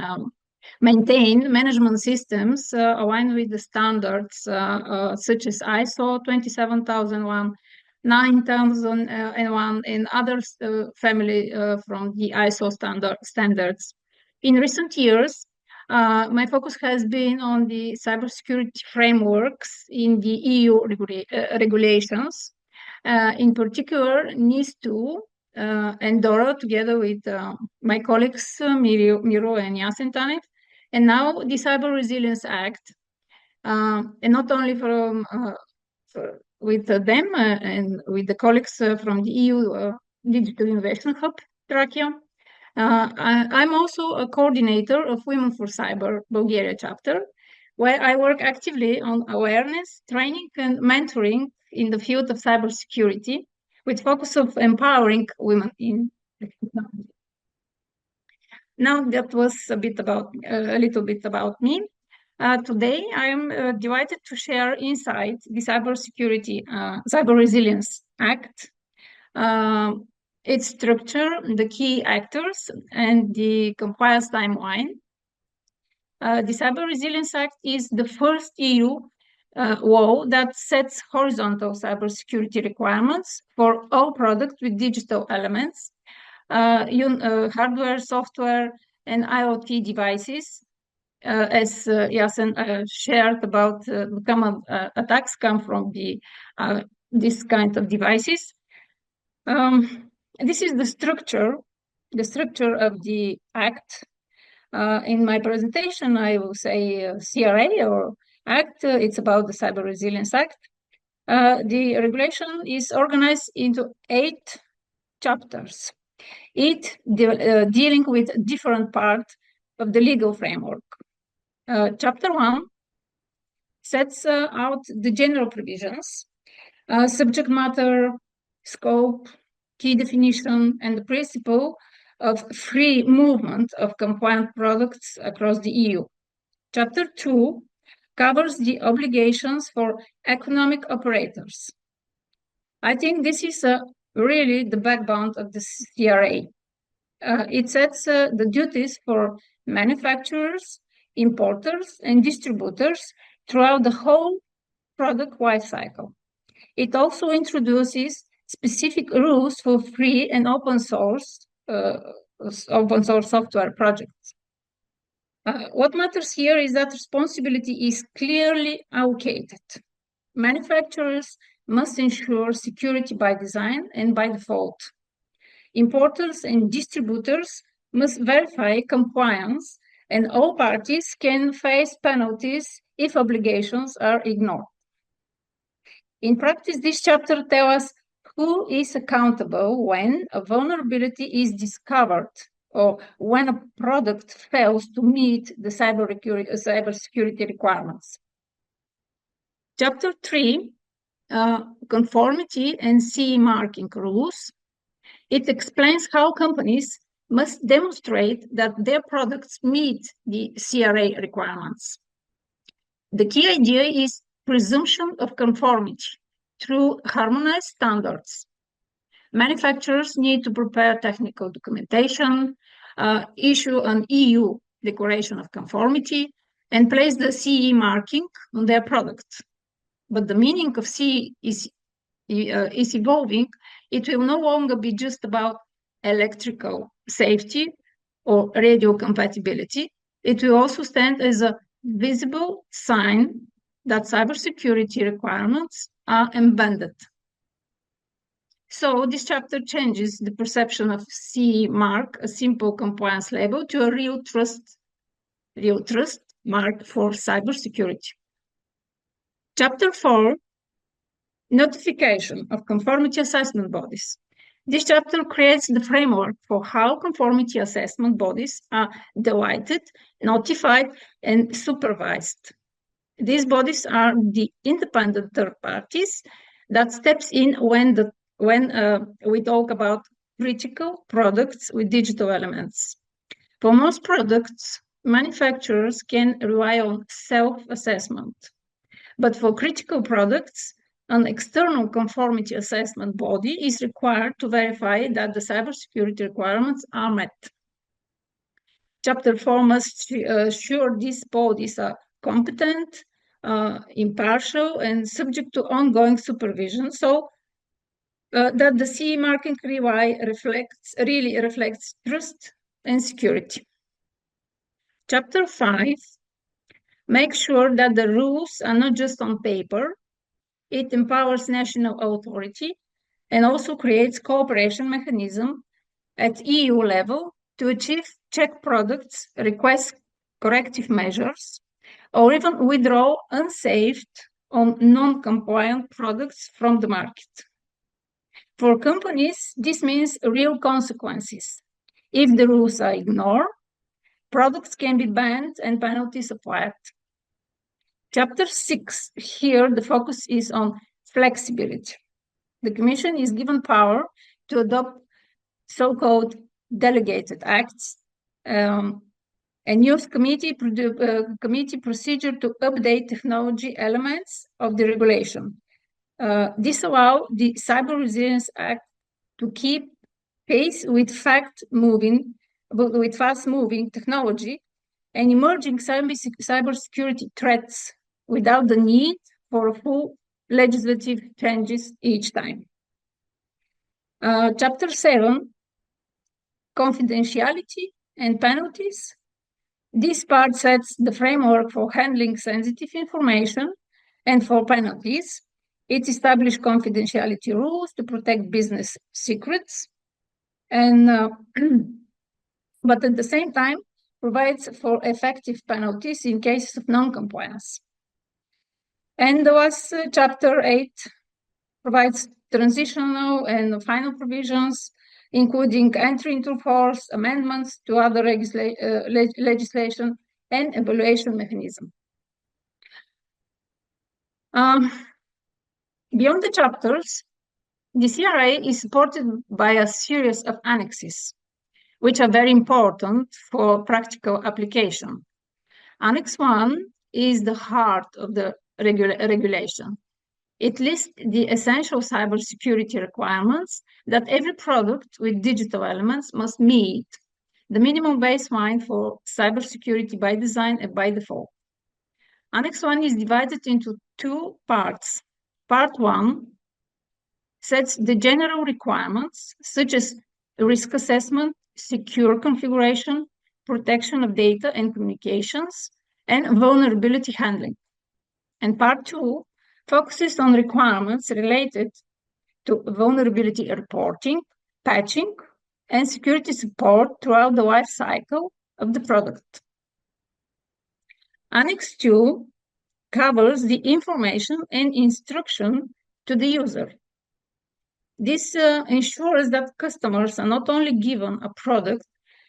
maintain management systems aligned with the standards such as ISO 27001, 9001, and other family from the ISO standards. In recent years, my focus has been on the cybersecurity frameworks in the EU regulations, in particular NIS2 and DORA, together with my colleagues Miro and 𝗧𝗿, and now the Cyber Resilience Act, and not only with them and with the colleagues from the EU Digital Innovation Hub Trachea. I'm also a coordinator of Women for Cyber Bulgaria chapter, where I work actively on awareness, training, and mentoring in the field of cybersecurity, with focus of empowering women in technology. Now that was a little bit about me. Today, I am delighted to share inside the Cyber Resilience Act, its structure, the key actors, and the compliance timeline. The Cyber Resilience Act is the first EU law that sets horizontal cybersecurity requirements for all products with digital elements, hardware, software, and IoT devices. As 𝗧𝗿 shared about the common attacks come from this kind of devices. This is the structure of the act. In my presentation, I will say CRA or act. It's about the Cyber Resilience Act. The regulation is organized into 8 chapters, dealing with different parts of the legal framework. Chapter 1 sets out the general provisions, subject matter, scope, key definition, and the principle of free movement of compliant products across the EU. Chapter 2 covers the obligations for economic operators. I think this is really the backbone of the CRA. It sets the duties for manufacturers, importers, and distributors throughout the whole product lifecycle. It also introduces specific rules for free and open source software projects. What matters here is that responsibility is clearly allocated. Manufacturers must ensure security by design and by default. Importers and distributors must verify compliance, and all parties can face penalties if obligations are ignored. In practice, this chapter tells us who is accountable when a vulnerability is discovered or when a product fails to meet the cybersecurity requirements. Chapter 3, conformity and CE marking rules. It explains how companies must demonstrate that their products meet the CRA requirements. The key idea is presumption of conformity through harmonized standards. Manufacturers need to prepare technical documentation, issue an EU declaration of conformity, and place the CE marking on their product. But the meaning of CE is evolving. It will no longer be just about electrical safety or radio compatibility. It will also stand as a visible sign that cybersecurity requirements are embedded. So this chapter changes the perception of CE mark, a simple compliance label, to a real trust mark for cybersecurity. Chapter 4, notification of conformity assessment bodies. This chapter creates the framework for how conformity assessment bodies are delighted, notified, and supervised. These bodies are the independent third parties that steps in when we talk about critical products with digital elements. For most products, manufacturers can rely on self-assessment. But for critical products, an external conformity assessment body is required to verify that the cybersecurity requirements are met. Chapter 4 must ensure these bodies are competent, impartial, and subject to ongoing supervision, so that the CE marking really reflects trust and security. Chapter 5 makes sure that the rules are not just on paper. It empowers national authority and also creates cooperation mechanism at EU level to achieve check products, request corrective measures, or even withdraw unsafe or non-compliant products from the market. For companies, this means real consequences. If the rules are ignored, products can be banned and penalties applied. Chapter 6, here the focus is on flexibility. The Commission is given power to adopt so-called delegated acts and use committee procedure to update technology elements of the regulation. This allows the Cyber Resilience Act to keep pace with fast-moving technology and emerging cybersecurity threats without the need for full legislative changes each time. Chapter 7, confidentiality and penalties. This part sets the framework for handling sensitive information and for penalties. It establishes confidentiality rules to protect business secrets, and but at the same time provides for effective penalties in cases of non-compliance. And the last chapter 8 provides transitional and final provisions, including entry into force, amendments to other legislation, and evaluation mechanism. Beyond the chapters, the CRA is supported by a series of annexes, which are very important for practical application. Annex 1 is the heart of the regulation. It lists the essential cybersecurity requirements that every product with digital elements must meet, the minimum baseline for cybersecurity by design and by default. Annex 1 is divided into two parts. Part 1 sets the general requirements, such as risk assessment, secure configuration, protection of data and communications, and vulnerability handling. And Part 2 focuses on requirements related to vulnerability reporting, patching, and security support throughout the life cycle of the product. Annex 2 covers the information and instruction to the user. This ensures that customers are not only given a product,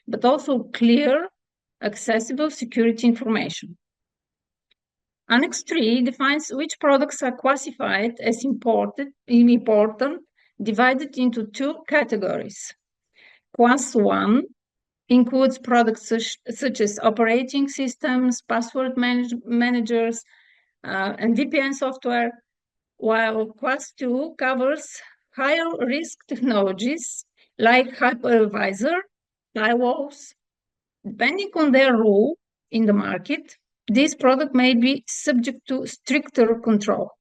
but also clear, accessible security information. Annex 3 defines which products are classified as important, divided into two categories. Class 1 includes products such as operating systems, password managers, and VPN software, while Class 2 covers higher risk technologies like hypervisor, firewalls. Depending on their role in the market, this product may be subject to stricter control.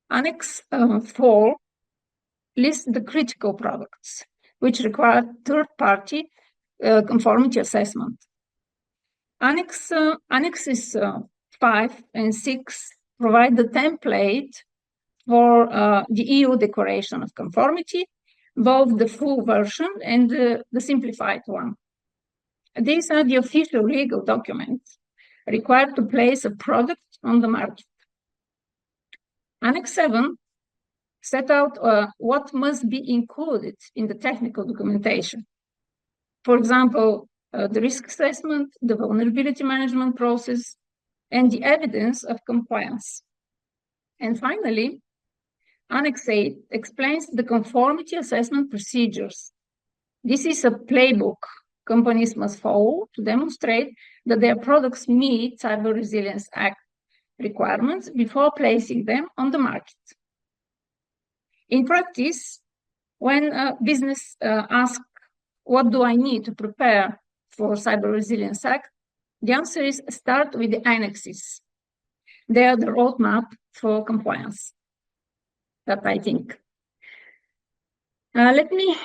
Annex 4 lists the critical products, which require third-party conformity assessment. Annexes 5 and 6 provide the template for the EU Declaration of Conformity, both the full version and the simplified one. These are the official legal documents required to place a product on the market. Annex 7 set out what must be included in the technical documentation. For example, the risk assessment, the vulnerability management process, and the evidence of compliance. And finally, Annex 8 explains the conformity assessment procedures. This is a playbook companies must follow to demonstrate that their products meet Cyber Resilience Act requirements before placing them on the market. In practice, when a business asks, what do I need to prepare for Cyber Resilience Act? The answer is start with the annexes. They are the roadmap for compliance, that I think. Let me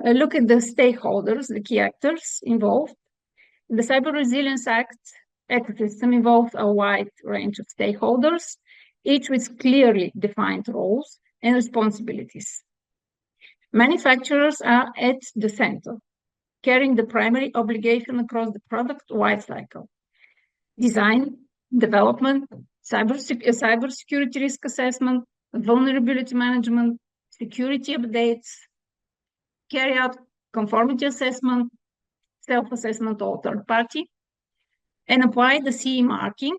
look at the stakeholders, the key actors involved. The Cyber Resilience Act ecosystem involves a wide range of stakeholders, each with clearly defined roles and responsibilities. Manufacturers are at the center, carrying the primary obligation across the product lifecycle. Design, development, cybersecurity risk assessment, vulnerability management, security updates, carry out conformity assessment, self-assessment or third party, and apply the CE marking,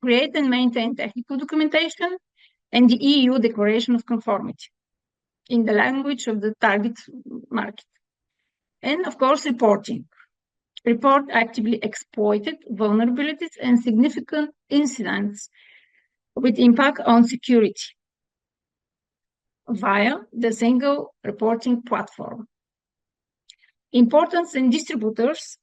create and maintain technical documentation, and the EU Declaration of Conformity in the language of the target market. And of course, reporting. Report actively exploited vulnerabilities and significant incidents with impact on security via the single reporting platform. Importers and distributors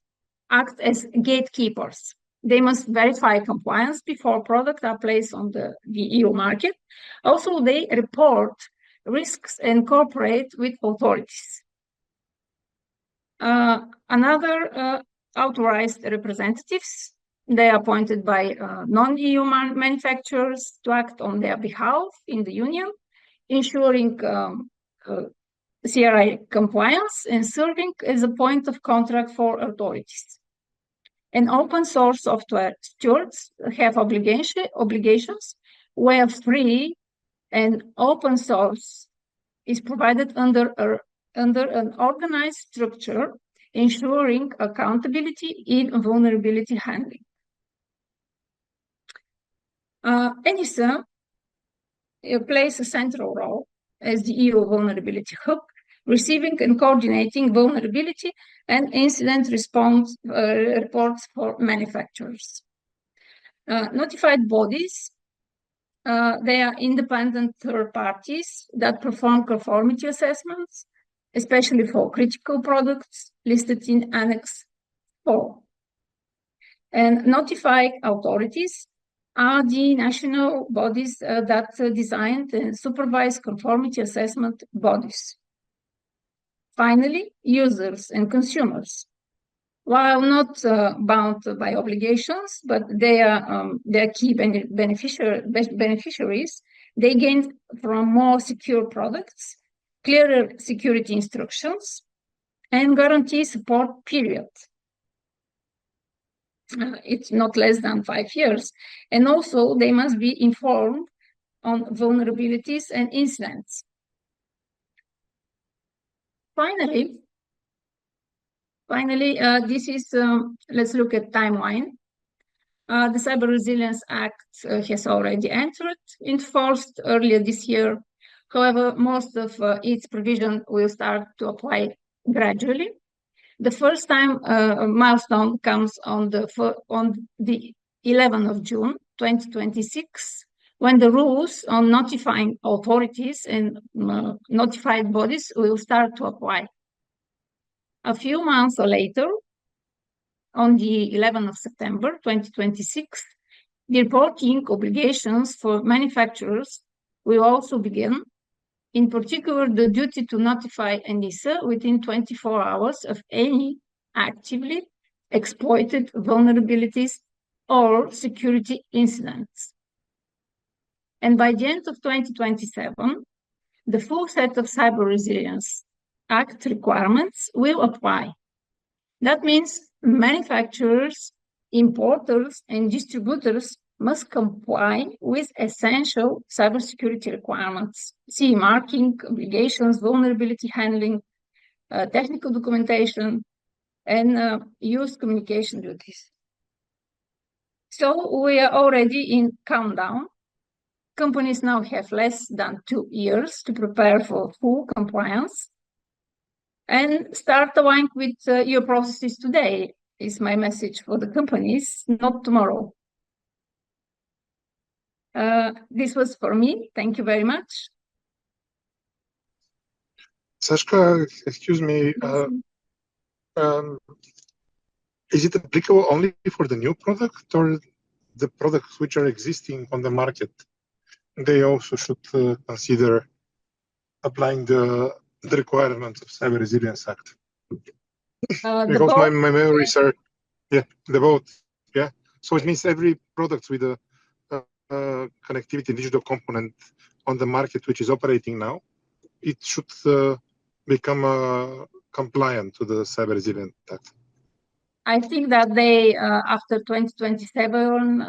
act as gatekeepers. They must verify compliance before products are placed on the EU market. Also, they report risks and cooperate with authorities. Another authorized representatives, they are appointed by non-EU manufacturers to act on their behalf in the Union, ensuring CRA compliance and serving as a point of contact for authorities. And open source software stewards have obligations where free and open source is provided under an organized structure, ensuring accountability in vulnerability handling. ENISA plays a central role as the EU vulnerability hub, receiving and coordinating vulnerability and incident response reports for manufacturers. Notified bodies, they are independent third parties that perform conformity assessments, especially for critical products listed in Annex 4. And notified authorities are the national bodies that design and supervise conformity assessment bodies. Finally, users and consumers. While not bound by obligations, but they are key beneficiaries, they gain from more secure products, clearer security instructions, and guarantee support period. It's not less than 5 years. And also, they must be informed on vulnerabilities and incidents. Finally, this is, let's look at timeline. The Cyber Resilience Act has already entered into force earlier this year. However, most of its provision will start to apply gradually. The first time milestone comes on the 11th of June, 2026, when the rules on notifying authorities and notified bodies will start to apply. A few months later, on the 11th of September 2026, the reporting obligations for manufacturers will also begin. In particular, the duty to notify ENISA within 24 hours of any actively exploited vulnerabilities or security incidents. And by the end of 2027, the full set of Cyber Resilience Act requirements will apply. That means manufacturers, importers, and distributors must comply with essential cybersecurity requirements, CE marking, obligations, vulnerability handling, technical documentation, and use communication duties. So we are already in countdown. Companies now have less than 2 years to prepare for full compliance. And start aligned with your processes today is my message for the companies, not tomorrow. This was for me. Thank you very much. Sashka, excuse me, is it applicable only for the new product or the products which are existing on the market? They also should consider applying the requirements of Cyber Resilience Act. Because my memories are, the both, So it means every product with a connectivity digital component on the market which is operating now, it should become compliant to the Cyber Resilience Act. I think that they, after 2027,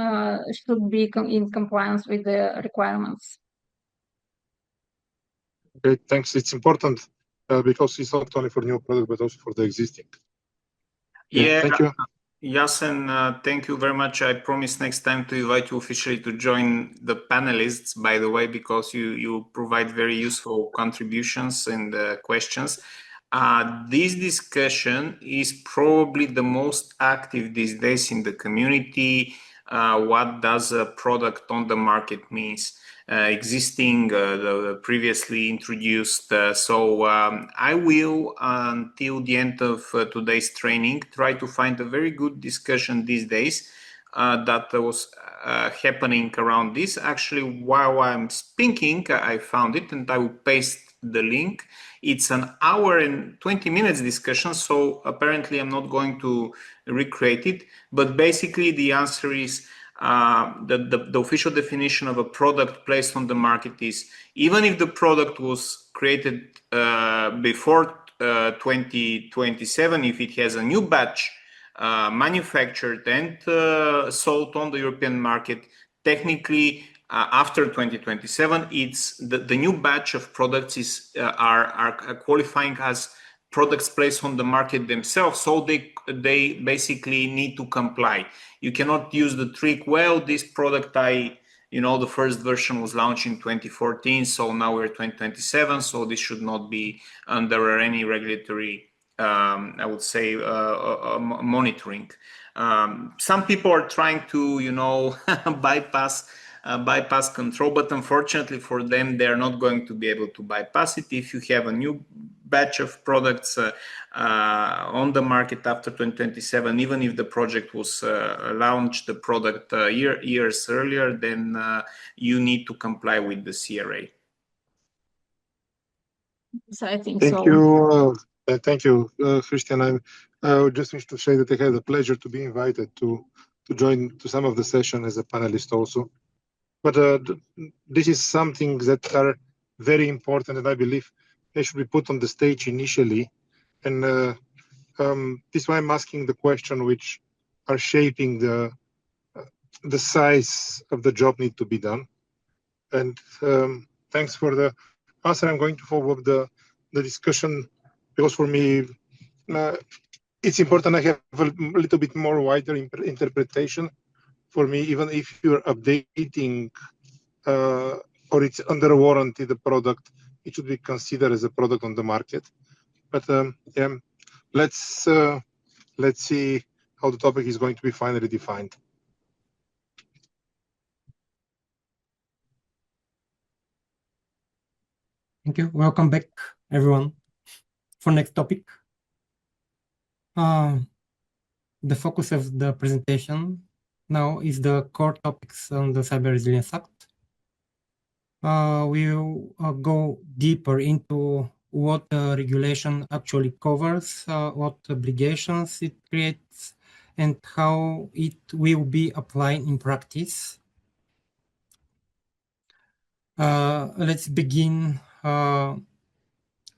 should be in compliance with the requirements. Okay, thanks. It's important because it's not only for new product, but also for the existing. Thank you. Yes, and thank you very much. I promise next time to invite you officially to join the panelists, by the way, because you provide very useful contributions and questions. This discussion is probably the most active these days in the community. What does a product on the market means? Existing, the previously introduced. So I will, until the end of today's training, try to find a very good discussion these days that was happening around this. Actually, while I'm speaking, I found it and I will paste the link. It's an hour and 20 minutes discussion, so apparently I'm not going to recreate it, but basically the answer is the official definition of a product placed on the market is, even if the product was created before 2027, if it has a new batch manufactured and sold on the European market, technically after 2027, it's the new batch of products are qualifying as products placed on the market themselves, so they basically need to comply. You cannot use the trick, well, this product the first version was launched in 2014, so now we're 2027, so this should not be under any regulatory, I would say, monitoring. Some people are trying to, bypass control, but unfortunately for them, they are not going to be able to bypass it. If you have a new batch of products on the market after 2027, even if the project was launched, the product years earlier, then you need to comply with the CRA. So I think Thank you. Thank you, Christian. I would just wish to say that I had the pleasure to be invited to join to some of the session as a panelist also. But this is something that are very important, and I believe they should be put on the stage initially. And this is why I'm asking the question which are shaping the size of the job need to be done. And thanks for the answer. I'm going to follow up the discussion, because for me, it's important I have a little bit more wider interpretation. For me, even if you're updating or it's under warranty, the product, it should be considered as a product on the market. But let's see how the topic is going to be finally defined. Thank you. Welcome back, everyone, for next topic. the focus of the presentation now is the core topics on the Cyber Resilience Act. We'll go deeper into what the regulation actually covers, what obligations it creates, and how it will be applied in practice. Let's begin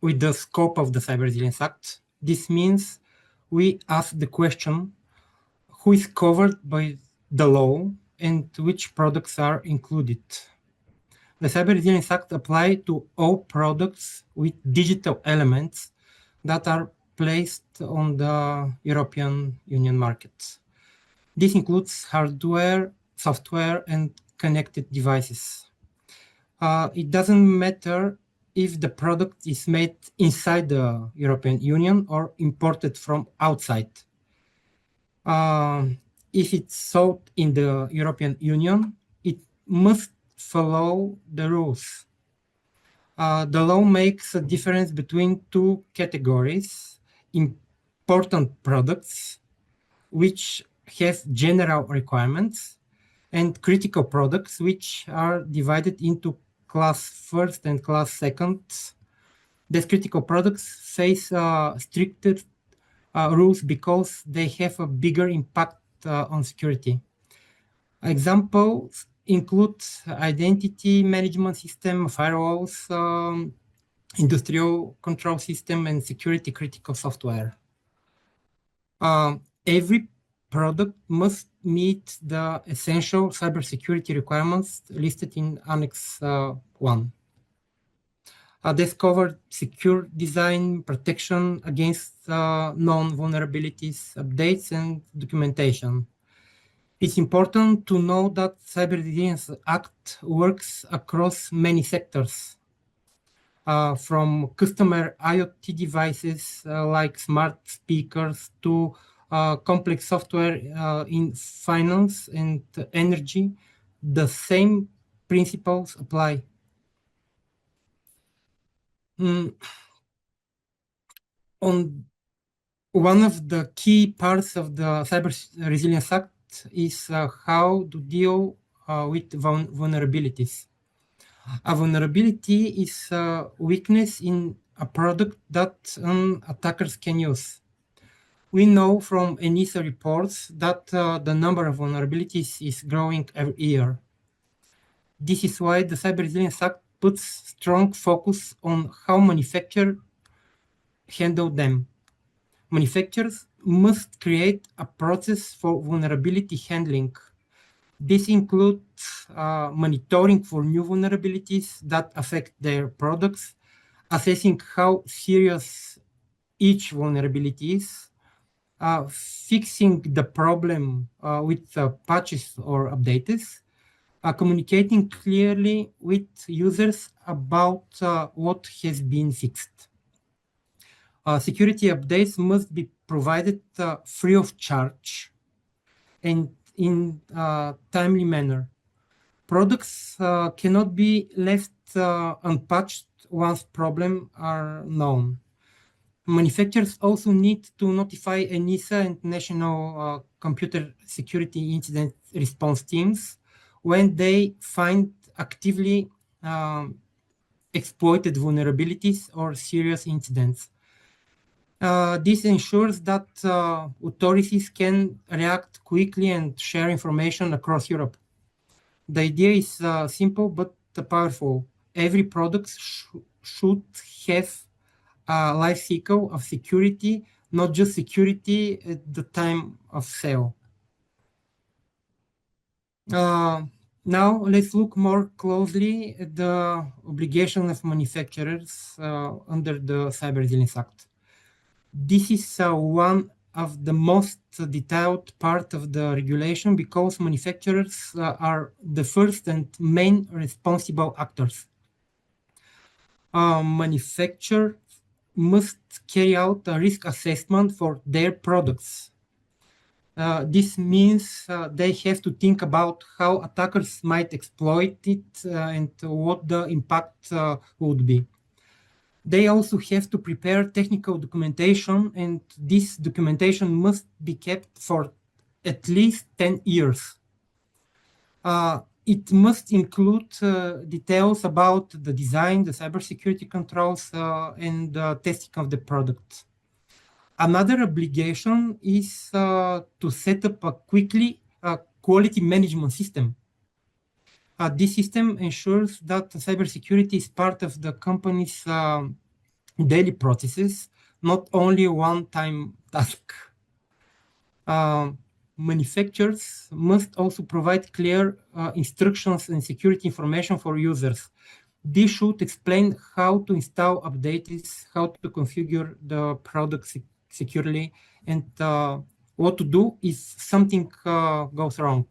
with the scope of the Cyber Resilience Act. This means we ask the question, who is covered by the law and which products are included? The Cyber Resilience Act applies to all products with digital elements that are placed on the European Union market. This includes hardware, software, and connected devices. It doesn't matter if the product is made inside the European Union or imported from outside. If it's sold in the European Union, it must follow the rules. The law makes a difference between two categories: important products, which have general requirements, and critical products, which are divided into class first and class second. These critical products face stricter rules because they have a bigger impact on security. Examples include identity management system, firewalls, industrial control system, and security critical software. Every product must meet the essential cybersecurity requirements listed in Annex 1. This covered secure design, protection against known vulnerabilities, updates, and documentation. It's important to know that Cyber Resilience Act works across many sectors, from customer IoT devices like smart speakers to complex software in finance and energy. The same principles apply. On one of the key parts of the Cyber Resilience Act is how to deal with vulnerabilities. A vulnerability is a weakness in a product that attackers can use. We know from ENISA reports that the number of vulnerabilities is growing every year. This is why the Cyber Resilience Act puts strong focus on how manufacturers handle them. Manufacturers must create a process for vulnerability handling. This includes monitoring for new vulnerabilities that affect their products, assessing how serious each vulnerability is, fixing the problem with patches or updates, communicating clearly with users about what has been fixed. Security updates must be provided free of charge and in a timely manner. Products cannot be left unpatched once problems are known. Manufacturers also need to notify ENISA and National Computer Security Incident Response Teams when they find actively exploited vulnerabilities or serious incidents. This ensures that authorities can react quickly and share information across Europe. The idea is simple but powerful. Every product should have a life cycle of security, not just security at the time of sale. Now let's look more closely at the obligation of manufacturers under the Cyber Resilience Act. This is one of the most detailed part of the regulation because manufacturers are the first and main responsible actors. Manufacturers must carry out a risk assessment for their products. This means they have to think about how attackers might exploit it and what the impact would be. They also have to prepare technical documentation, and this documentation must be kept for at least 10 years. It must include details about the design, the cybersecurity controls, and testing of the product. Another obligation is to set up a quality management system. This system ensures that cybersecurity is part of the company's daily processes, not only a one-time task. Manufacturers must also provide clear instructions and security information for users. This should explain how to install updates, how to configure the product securely, and what to do if something goes wrong.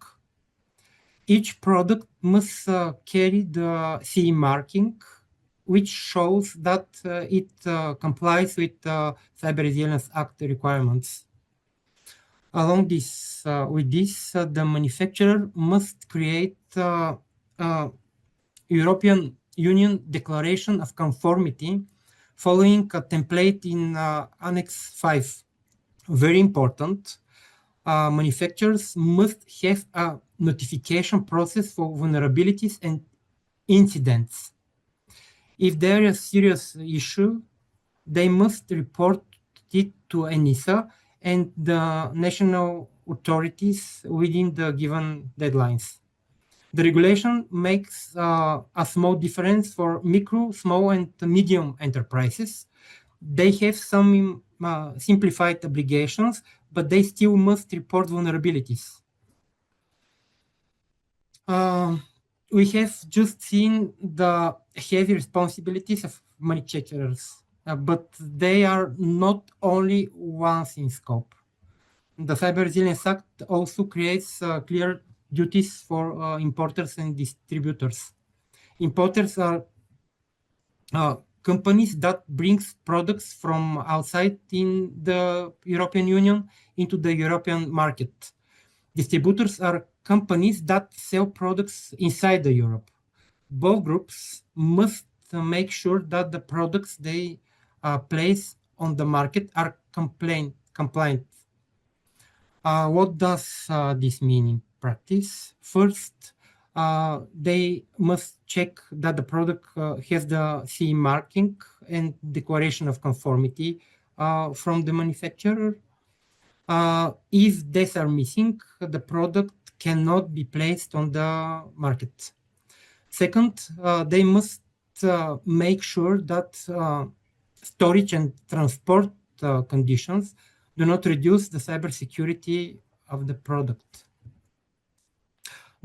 Each product must carry the CE marking, which shows that it complies with Cyber Resilience Act requirements. Along with this, the manufacturer must create European Union Declaration of Conformity following a template in Annex 5. Very important. Manufacturers must have a notification process for vulnerabilities and incidents. If there is a serious issue, they must report it to ENISA and the national authorities within the given deadlines. The regulation makes a small difference for micro, small, and medium enterprises. They have some simplified obligations, but they still must report vulnerabilities. We have just seen the heavy responsibilities of manufacturers, but they are not only ones in scope. The Cyber Resilience Act also creates clear duties for importers and distributors. Importers are companies that brings products from outside in the European Union into the European market. Distributors are companies that sell products inside the Europe. Both groups must make sure that the products they place on the market are compliant. What does this mean in practice? First, they must check that the product has the CE marking and declaration of conformity from the manufacturer. If these are missing, the product cannot be placed on the market. Second, they must make sure that storage and transport conditions do not reduce the cybersecurity of the product.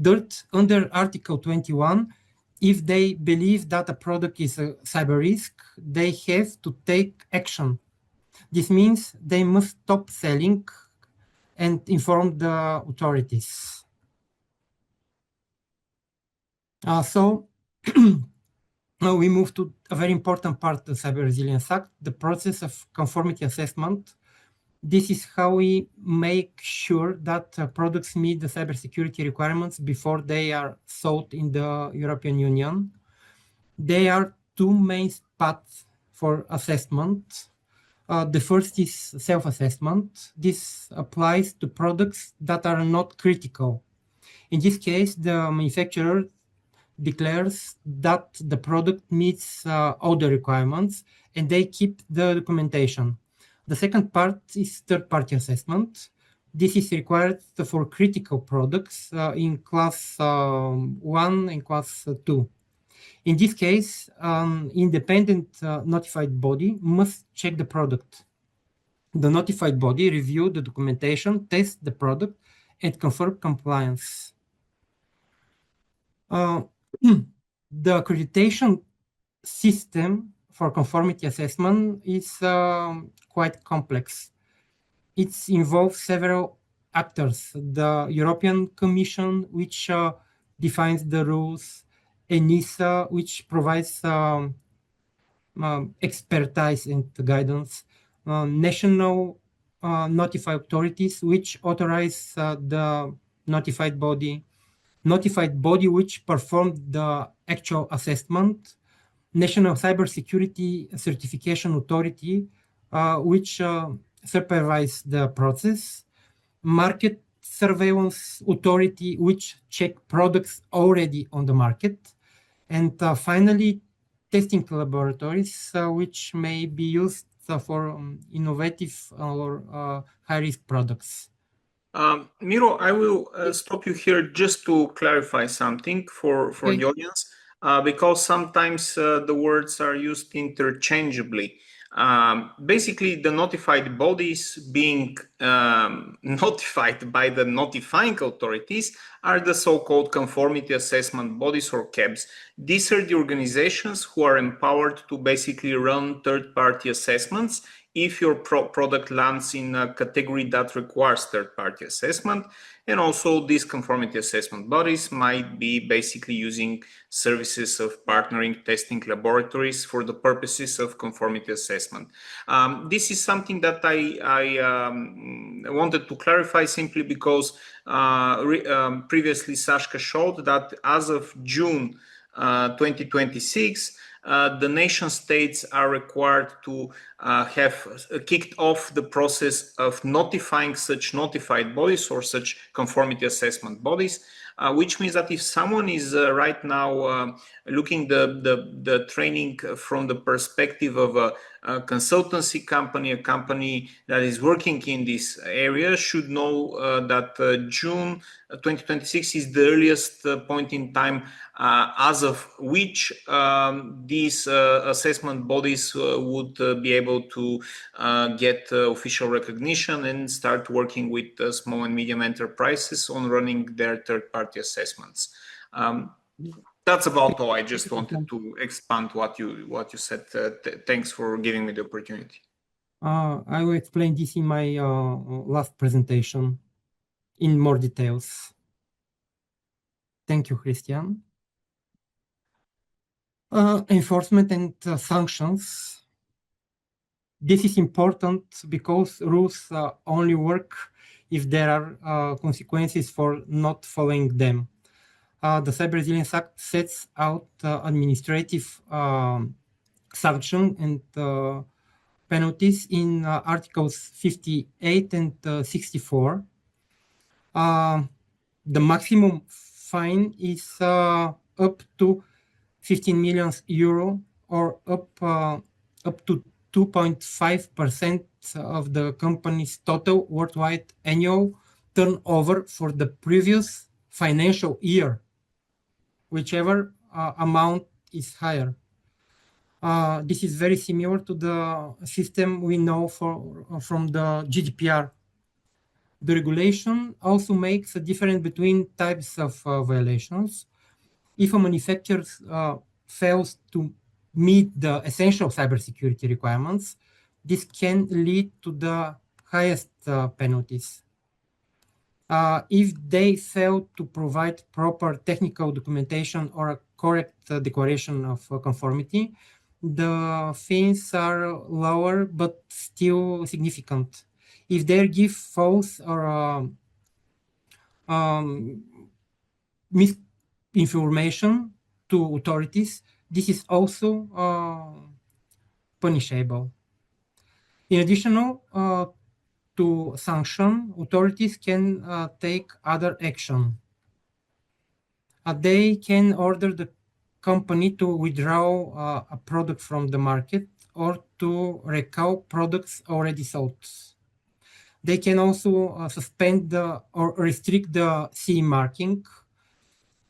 Third, under Article 21, if they believe that a product is a cyber risk, they have to take action. This means they must stop selling and inform the authorities. So now we move to a very important part of the Cyber Resilience Act, the process of conformity assessment. This is how we make sure that products meet the cybersecurity requirements before they are sold in the European Union. There are two main paths for assessment. The first is self-assessment. This applies to products that are not critical. In this case, the manufacturer declares that the product meets all the requirements and they keep the documentation. The second part is third-party assessment. This is required for critical products in class 1 and class 2. In this case, an independent notified body must check the product. The notified body review the documentation, test the product, and confirm compliance. The accreditation system for conformity assessment is quite complex. It involves several actors: the European Commission, which defines the rules, ENISA, which provides expertise and guidance, national notified authorities, which authorize the notified body which performed the actual assessment, National Cybersecurity Certification Authority, which supervise the process, Market Surveillance Authority, which check products already on the market, and finally, testing laboratories, which may be used for innovative or high-risk products. Miro, I will stop you here just to clarify something for the audience, because sometimes the words are used interchangeably. Basically, the notified bodies being notified by the notifying authorities are the so-called conformity assessment bodies, or CABs. These are the organizations who are empowered to basically run third-party assessments if your product lands in a category that requires third-party assessment. And also these conformity assessment bodies might be basically using services of partnering testing laboratories for the purposes of conformity assessment. This is something that I wanted to clarify, simply because previously 𝗧𝗿H showed that as of June 2026, the nation states are required to have kicked off the process of notifying such notified bodies or such conformity assessment bodies, which means that if someone is right now looking the training from the perspective of a consultancy company, a company that is working in this area, should know that June 2026 is the earliest point in time as of which these assessment bodies would be able to get official recognition and start working with small and medium enterprises on running their third-party assessments. That's about all. I just wanted to expand what you said. Thanks for giving me the opportunity. I will explain this in my last presentation in more details. Thank you, Christian. Enforcement and sanctions. This is important because rules only work if there are consequences for not following them. The Cyber Resilience Act sets out administrative sanction and penalties in Articles 58 and 64. The maximum fine is up to 15 million euro, or up to 2.5% of the company's total worldwide annual turnover for the previous financial year, whichever amount is higher. This is very similar to the system we know from the GDPR. The regulation also makes a difference between types of violations. If a manufacturer fails to meet the essential cybersecurity requirements, this can lead to the highest penalties. If they fail to provide proper technical documentation or a correct declaration of conformity, the fines are lower but still significant. If they give false or misinformation to authorities, this is also punishable. In addition to sanction, authorities can take other action. They can order the company to withdraw a product from the market or to recall products already sold. They can also suspend or restrict the CE marking.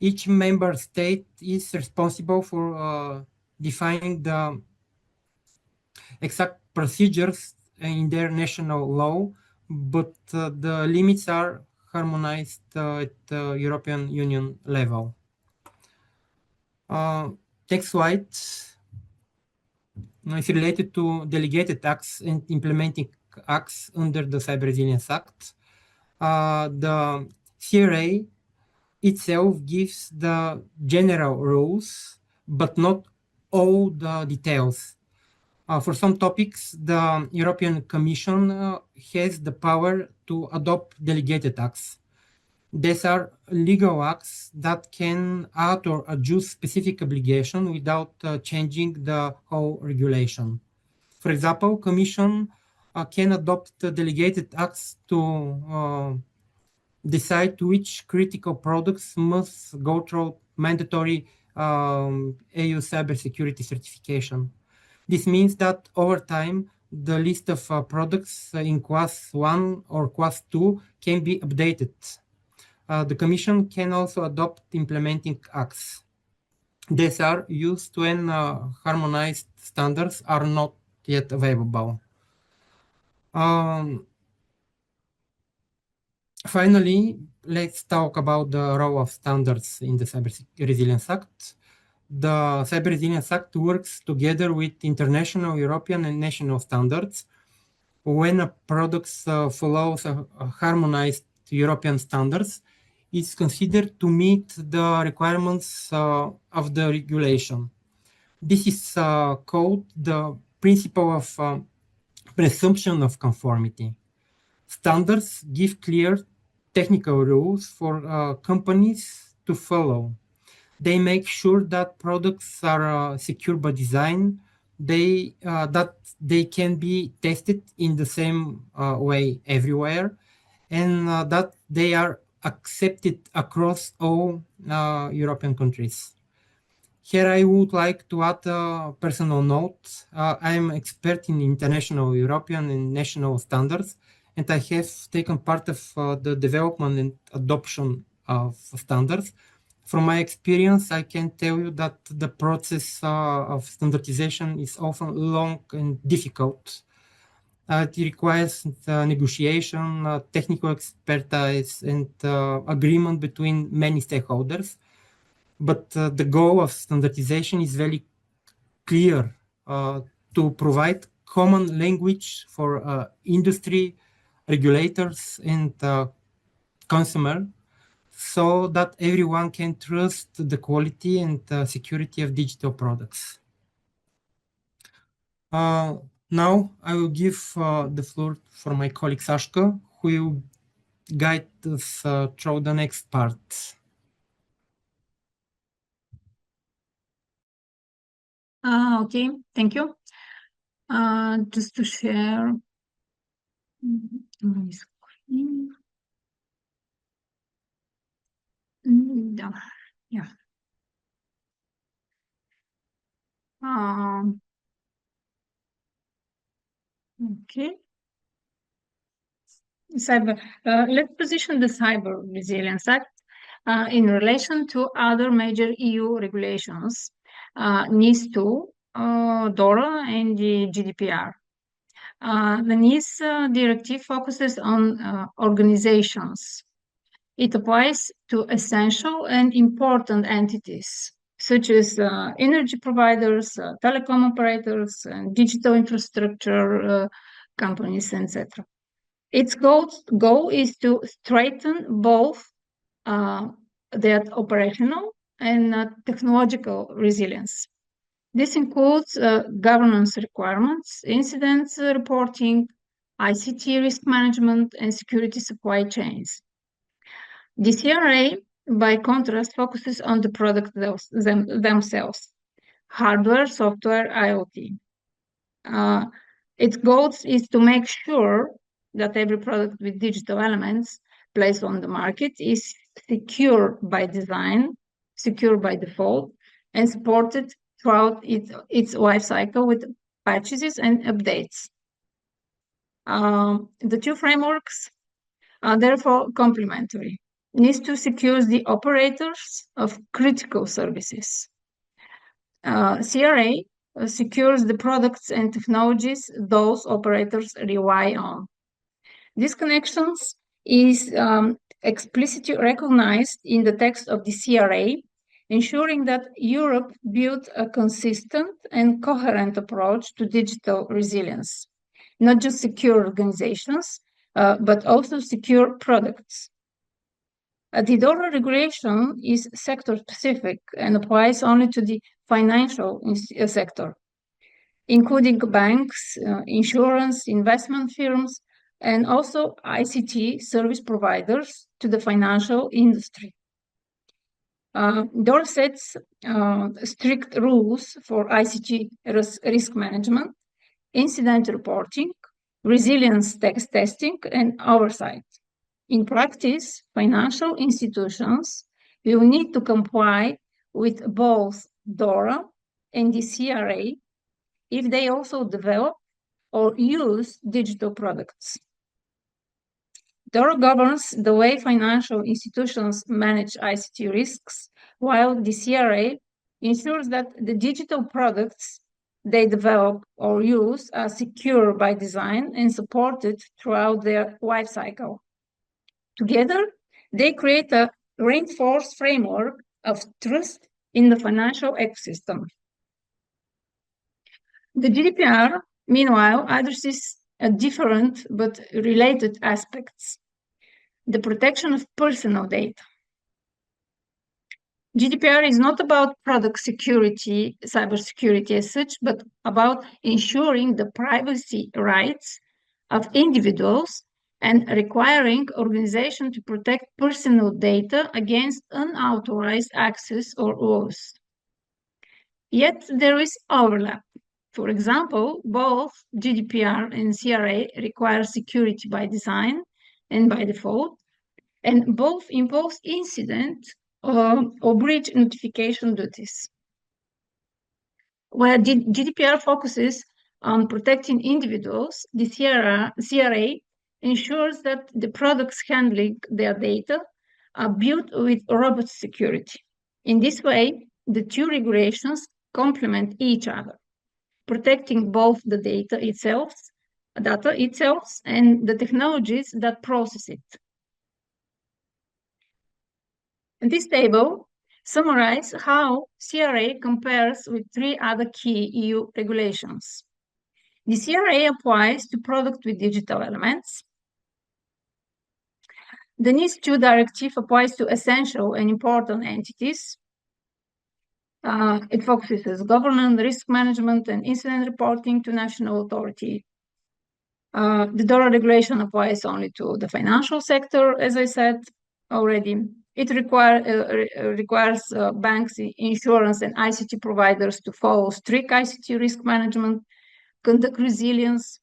Each member state is responsible for defining the exact procedures in their national law, but the limits are harmonized at the European Union level. Next slide is related to delegated acts and implementing acts under the Cyber Resilience Act. The CRA itself gives the general rules, but not all the details. For some topics, the European Commission has the power to adopt delegated acts. These are legal acts that can add or adjust specific obligation without changing the whole regulation. For example, Commission can adopt delegated acts to decide which critical products must go through mandatory EU cybersecurity certification. This means that over time, the list of products in Class 1 or Class 2 can be updated. The Commission can also adopt implementing acts. These are used when harmonized standards are not yet available. Finally, let's talk about the role of standards in the Cyber Resilience Act. The Cyber Resilience Act works together with international, European, and national standards. When a product follows a harmonized European standards, it's considered to meet the requirements of the regulation. This is called the principle of presumption of conformity. Standards give clear technical rules for companies to follow. They make sure that products are secure by design, that they can be tested in the same way everywhere, and that they are accepted across all European countries. Here I would like to add a personal note. I am expert in international, European, and national standards, and I have taken part of the development and adoption of standards. From my experience, I can tell you that the process of standardization is often long and difficult. It requires negotiation, technical expertise, and agreement between many stakeholders. But the goal of standardization is very clear, to provide common language for industry, regulators, and consumer, so that everyone can trust the quality and security of digital products. Now I will give the floor for my colleague Sashka, who will guide us through the next part. Okay, thank you. Just to share my screen. Yeah. Okay. Let's position the Cyber Resilience Act in relation to other major EU regulations, NIS2, DORA, and the GDPR. The NIS directive focuses on organizations. It applies to essential and important entities, such as energy providers, telecom operators, and digital infrastructure companies, etc. Its goal is to strengthen both their operational and technological resilience. This includes governance requirements, incidents reporting, ICT risk management, and security supply chains. The CRA, by contrast, focuses on the products themselves, hardware, software, IoT. Its goal is to make sure that every product with digital elements placed on the market is secure by design, secure by default, and supported throughout its life cycle with patches and updates. The two frameworks are therefore complementary. NIS2 secures the operators of critical services. CRA secures the products and technologies those operators rely on. These connections is explicitly recognized in the text of the CRA, ensuring that Europe built a consistent and coherent approach to digital resilience, not just secure organizations, but also secure products. The DORA regulation is sector-specific and applies only to the financial sector, including banks, insurance, investment firms, and also ICT service providers to the financial industry. DORA sets strict rules for ICT risk management, incident reporting, resilience testing, and oversight. In practice, financial institutions will need to comply with both DORA and the CRA if they also develop or use digital products. DORA governs the way financial institutions manage ICT risks, while the CRA ensures that the digital products they develop or use are secure by design and supported throughout their life cycle. Together, they create a reinforced framework of trust in the financial ecosystem. The GDPR, meanwhile, addresses different but related aspects. The protection of personal data. GDPR is not about product security, cybersecurity as such, but about ensuring the privacy rights of individuals and requiring organizations to protect personal data against unauthorized access or loss. Yet there is overlap. For example, both GDPR and CRA require security by design and by default, and both impose incident or breach notification duties. Where GDPR focuses on protecting individuals, the CRA ensures that the products handling their data are built with robust security. In this way, the two regulations complement each other, protecting both the data itself and the technologies that process it. And this table summarizes how CRA compares with three other key EU regulations. The CRA applies to products with digital elements. The NIS2 directive applies to essential and important entities. It focuses governance, risk management, and incident reporting to national authority. The DORA regulation applies only to the financial sector, as I said already. It requires banks, insurance, and ICT providers to follow strict ICT risk management, conduct resilience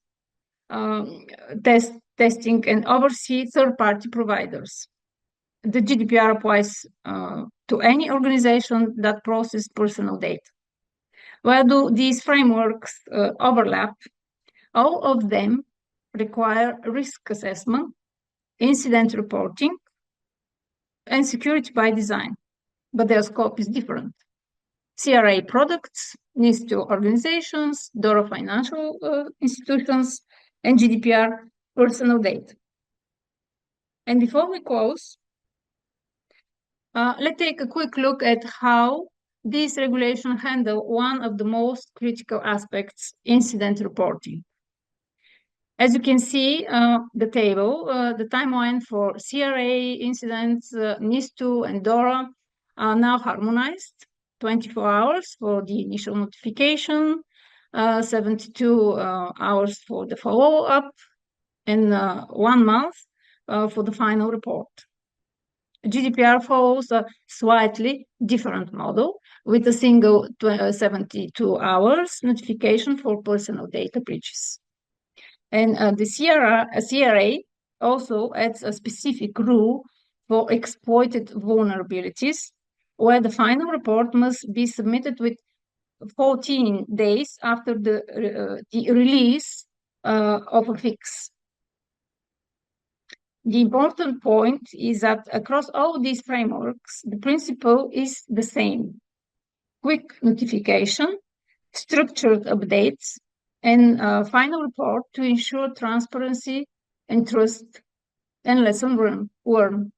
testing, and oversee third-party providers. The GDPR applies to any organization that processes personal data. Where do these frameworks overlap? All of them require risk assessment, incident reporting, and security by design, but their scope is different. CRA products, NIS2 organizations, DORA financial institutions, and GDPR personal data. And before we close, let's take a quick look at how these regulations handle one of the most critical aspects, incident reporting. As you can see, the table, the timeline for CRA incidents, NIS2 and DORA are now harmonized. 24 hours for the initial notification, 72 hours for the follow-up, and 1 month for the final report. GDPR follows a slightly different model with a single 72 hours notification for personal data breaches. And the CRA also adds a specific rule for exploited vulnerabilities, where the final report must be submitted with 14 days after the release of a fix. The important point is that across all these frameworks, the principle is the same: quick notification, structured updates, and final report to ensure transparency and trust and lesson learned.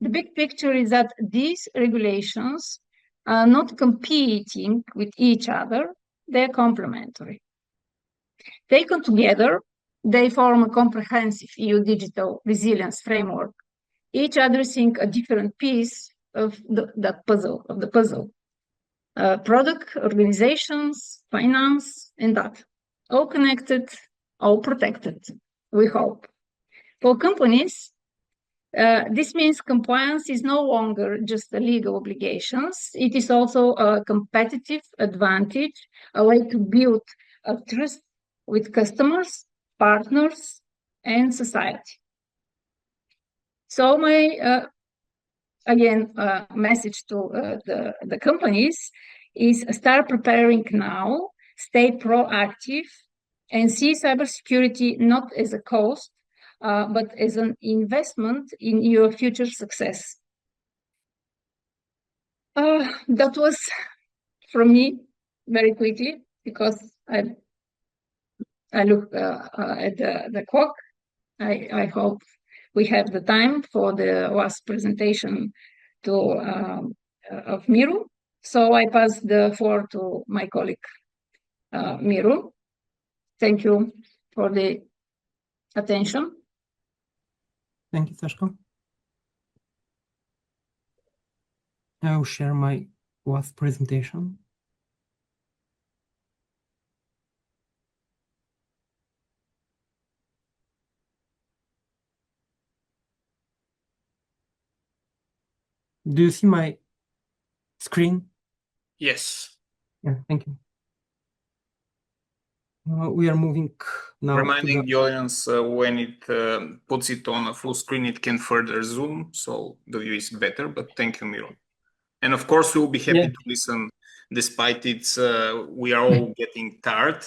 The big picture is that these regulations are not competing with each other, they're complementary. Taken together, they form a comprehensive EU digital resilience framework, each addressing a different piece of the puzzle. Product, organizations, finance, and data. All connected, all protected, we hope. For companies, this means compliance is no longer just a legal obligations. It is also a competitive advantage, a way to build a trust with customers, partners, and society. So my message to the companies is start preparing now, stay proactive, and see cybersecurity not as a cost, but as an investment in your future success. That was from me very quickly, because I look at the clock. I hope we have the time for the last presentation of Miru. So I pass the floor to my colleague, Miru. Thank you for the attention. Thank you, Țățcă. I will share my last presentation. Do you see my screen? Yes. Yeah, thank you. We are moving now. Reminding the audience when it puts it on a full screen, it can further zoom, so the view is better. But thank you, Miro. And of course, we'll be happy to listen, despite it's we are all getting tired.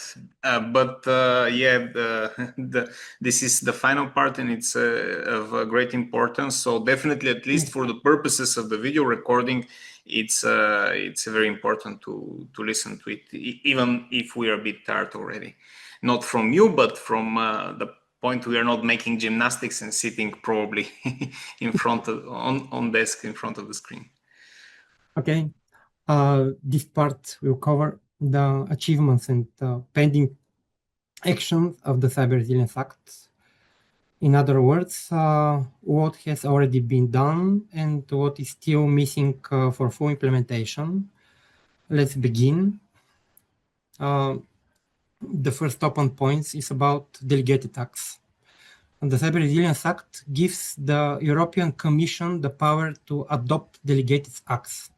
This is the final part, and it's of great importance. So definitely, at least for the purposes of the video recording, it's very important to listen to it, even if we are a bit tired already. Not from you, but from the point we are not making gymnastics and sitting probably in front of on desk in front of the screen. Okay, this part will cover the achievements and pending actions of the Cyber Resilience Act. In other words, what has already been done and what is still missing for full implementation. Let's begin. The first open point is about delegated acts. And the Cyber Resilience Act gives the European Commission the power to adopt delegated acts.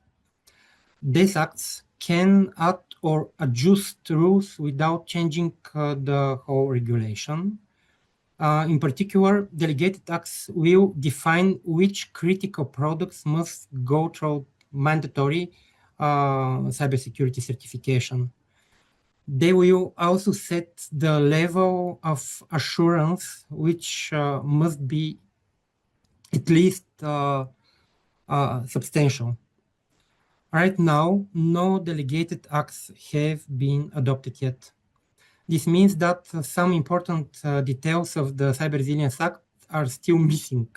These acts can add or adjust rules without changing the whole regulation. In particular, delegated acts will define which critical products must go through mandatory cybersecurity certification. They will also set the level of assurance, which must be at least substantial. Right now, no delegated acts have been adopted yet. This means that some important details of the Cyber Resilience Act are still missing.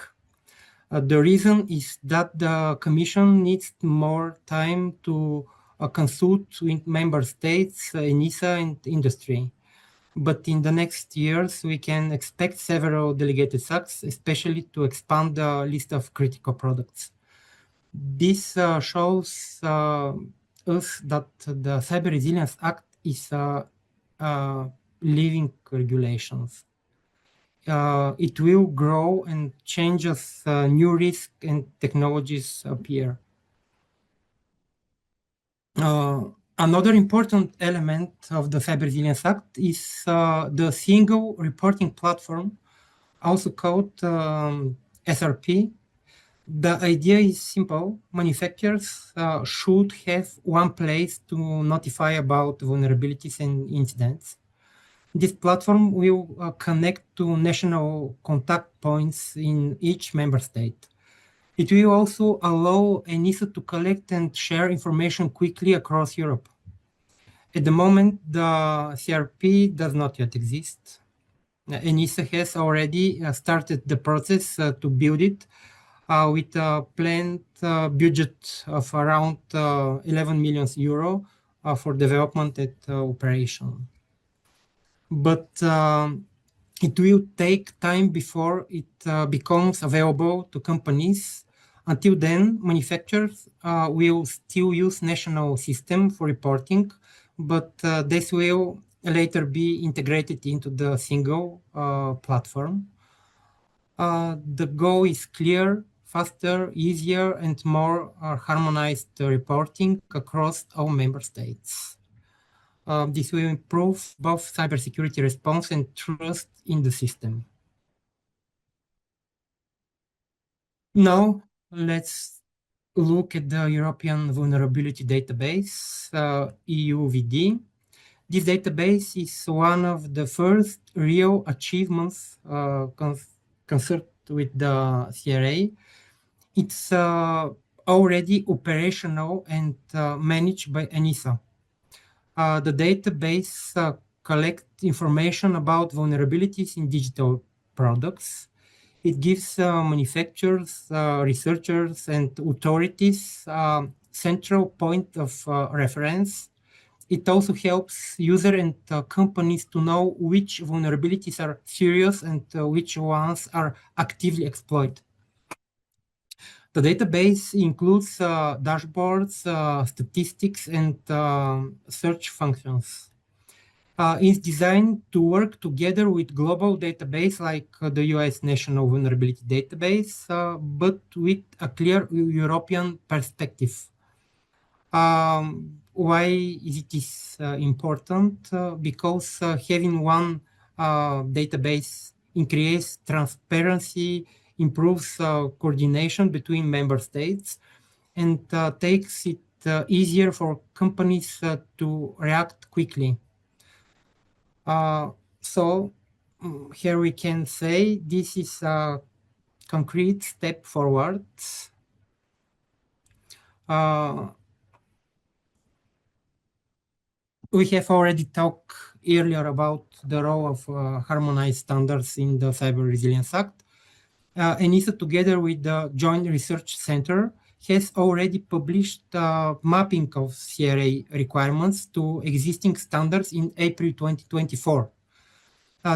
The reason is that the Commission needs more time to consult with member states, ENISA, and industry. But in the next years, we can expect several delegated acts, especially to expand the list of critical products. This shows us that the Cyber Resilience Act is living regulations. It will grow and change as new risks and technologies appear. Another important element of the Cyber Resilience Act is the single reporting platform, also called SRP. The idea is simple. Manufacturers should have one place to notify about vulnerabilities and incidents. This platform will connect to national contact points in each member state. It will also allow ENISA to collect and share information quickly across Europe. At the moment, the CRP does not yet exist. ENISA has already started the process to build it with a planned budget of around 11 million euro for development and operation. But it will take time before it becomes available to companies. Until then, manufacturers will still use national system for reporting, but this will later be integrated into the single platform. The goal is clear, faster, easier, and more harmonized reporting across all member states. This will improve both cybersecurity response and trust in the system. Now, let's look at the European Vulnerability Database, EUVD. This database is one of the first real achievements concerned with the CRA. It's already operational and managed by ENISA. The database collects information about vulnerabilities in digital products. It gives manufacturers, researchers, and authorities central point of reference. It also helps users and companies to know which vulnerabilities are serious and which ones are actively exploited. The database includes dashboards, statistics, and search functions. It's designed to work together with global database like the US National Vulnerability Database, but with a clear European perspective. Why is it important? Because having one database increases transparency, improves coordination between member states, and takes it easier for companies to react quickly. So here we can say this is a concrete step forward. We have already talked earlier about the role of harmonized standards in the Cyber Resilience Act. ENISA, together with the Joint Research Center, has already published mapping of CRA requirements to existing standards in April 2024.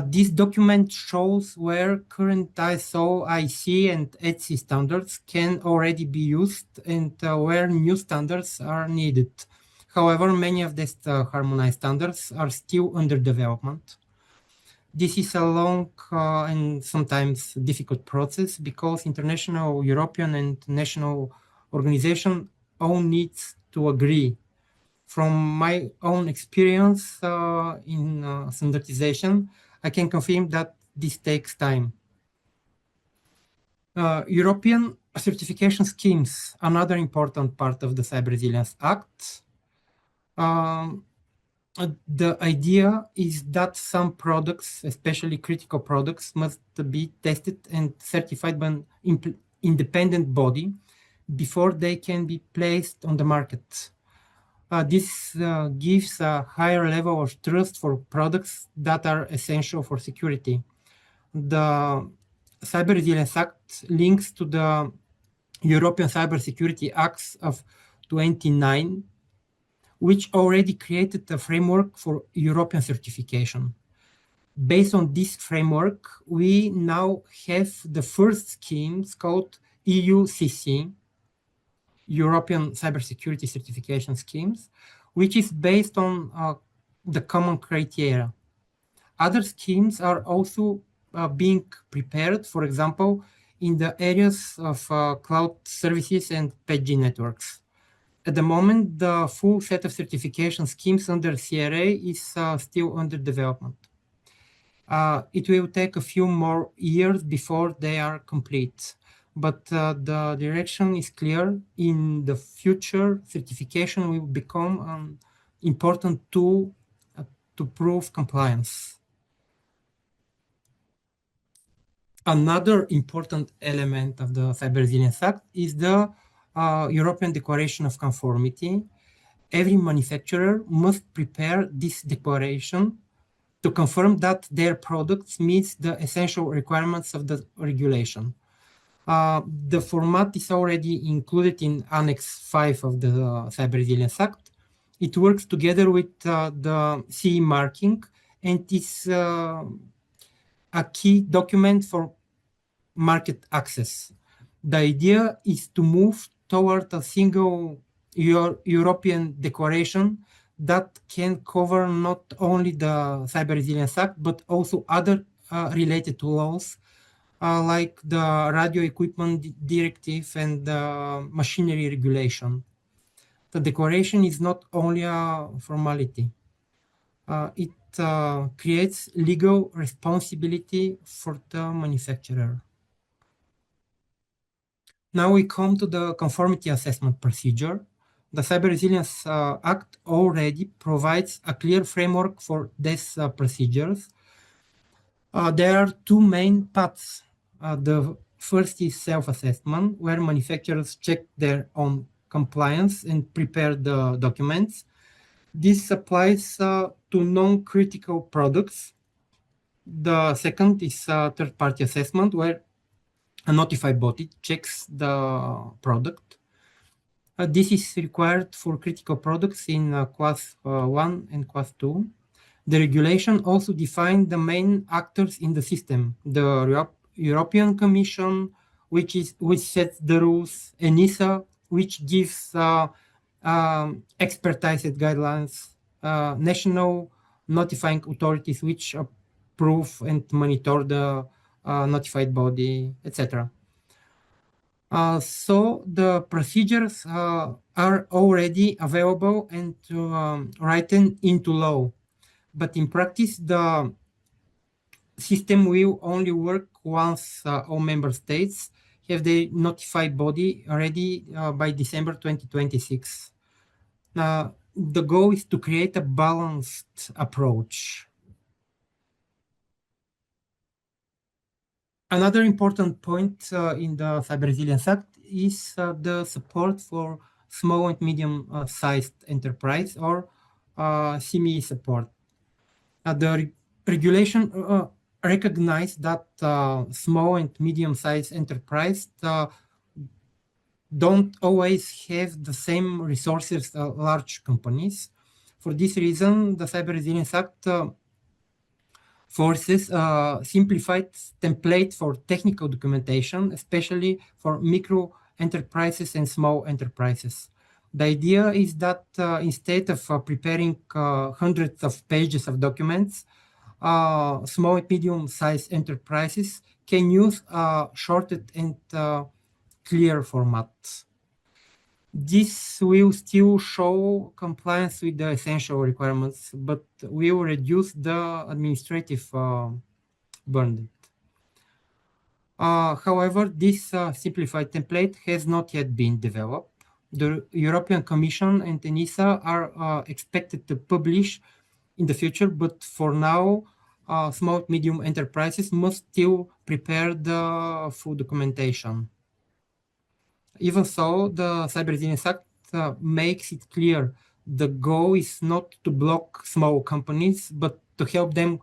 This document shows where current ISO, IC, and 𝗧𝗿𝗶് standards can already be used and where new standards are needed. However, many of these harmonized standards are still under development. This is a long and sometimes difficult process because international, European, and national organizations all need to agree. From my own experience in standardization, I can confirm that this takes time. European certification schemes, another important part of the Cyber Resilience Act. The idea is that some products, especially critical products, must be tested and certified by an independent body before they can be placed on the market. This gives a higher level of trust for products that are essential for security. The Cyber Resilience Act links to the European Cybersecurity Acts of 29, which already created a framework for European certification. Based on this framework, we now have the first schemes called EUCC, European Cybersecurity Certification Schemes, which is based on the common criteria. Other schemes are also being prepared, for example, in the areas of cloud services and 5G networks. At the moment, the full set of certification schemes under CRA is still under development. It will take a few more years before they are complete, but the direction is clear. In the future, certification will become an important tool to prove compliance. Another important element of the Cyber Resilience Act is the European Declaration of Conformity. Every manufacturer must prepare this declaration to confirm that their products meet the essential requirements of the regulation. The format is already included in Annex 5 of the Cyber Resilience Act. It works together with the CE marking and is a key document for market access. The idea is to move toward a single European declaration that can cover not only the Cyber Resilience Act, but also other related laws like the radio equipment directive and the machinery regulation. The declaration is not only a formality. It creates legal responsibility for the manufacturer. Now we come to the conformity assessment procedure. The Cyber Resilience Act already provides a clear framework for these procedures. There are two main paths. The first is self-assessment, where manufacturers check their own compliance and prepare the documents. This applies to non-critical products. The second is third-party assessment, where a notified body checks the product. This is required for critical products in Class 1 and Class 2. The regulation also defines the main actors in the system: the European Commission, which sets the rules, ENISA, which gives expertise guidelines, national notifying authorities, which approve and monitor the notified body, etc. So the procedures are already available and written into law. But in practice, the system will only work once all member states have the notified body ready by December 2026. The goal is to create a balanced approach. Another important point in the Cyber Resilience Act is the support for small and medium-sized enterprise, or SME support. The regulation recognizes that small and medium-sized enterprise don't always have the same resources as large companies. For this reason, the Cyber Resilience Act forces a simplified template for technical documentation, especially for micro enterprises and small enterprises. The idea is that instead of preparing hundreds of pages of documents, small and medium-sized enterprises can use a shortened and clear format. This will still show compliance with the essential requirements, but will reduce the administrative burden. However, this simplified template has not yet been developed. The European Commission and ENISA are expected to publish in the future, but for now, small and medium enterprises must still prepare the full documentation. Even so, the Cyber Resilience Act makes it clear the goal is not to block small companies, but to help them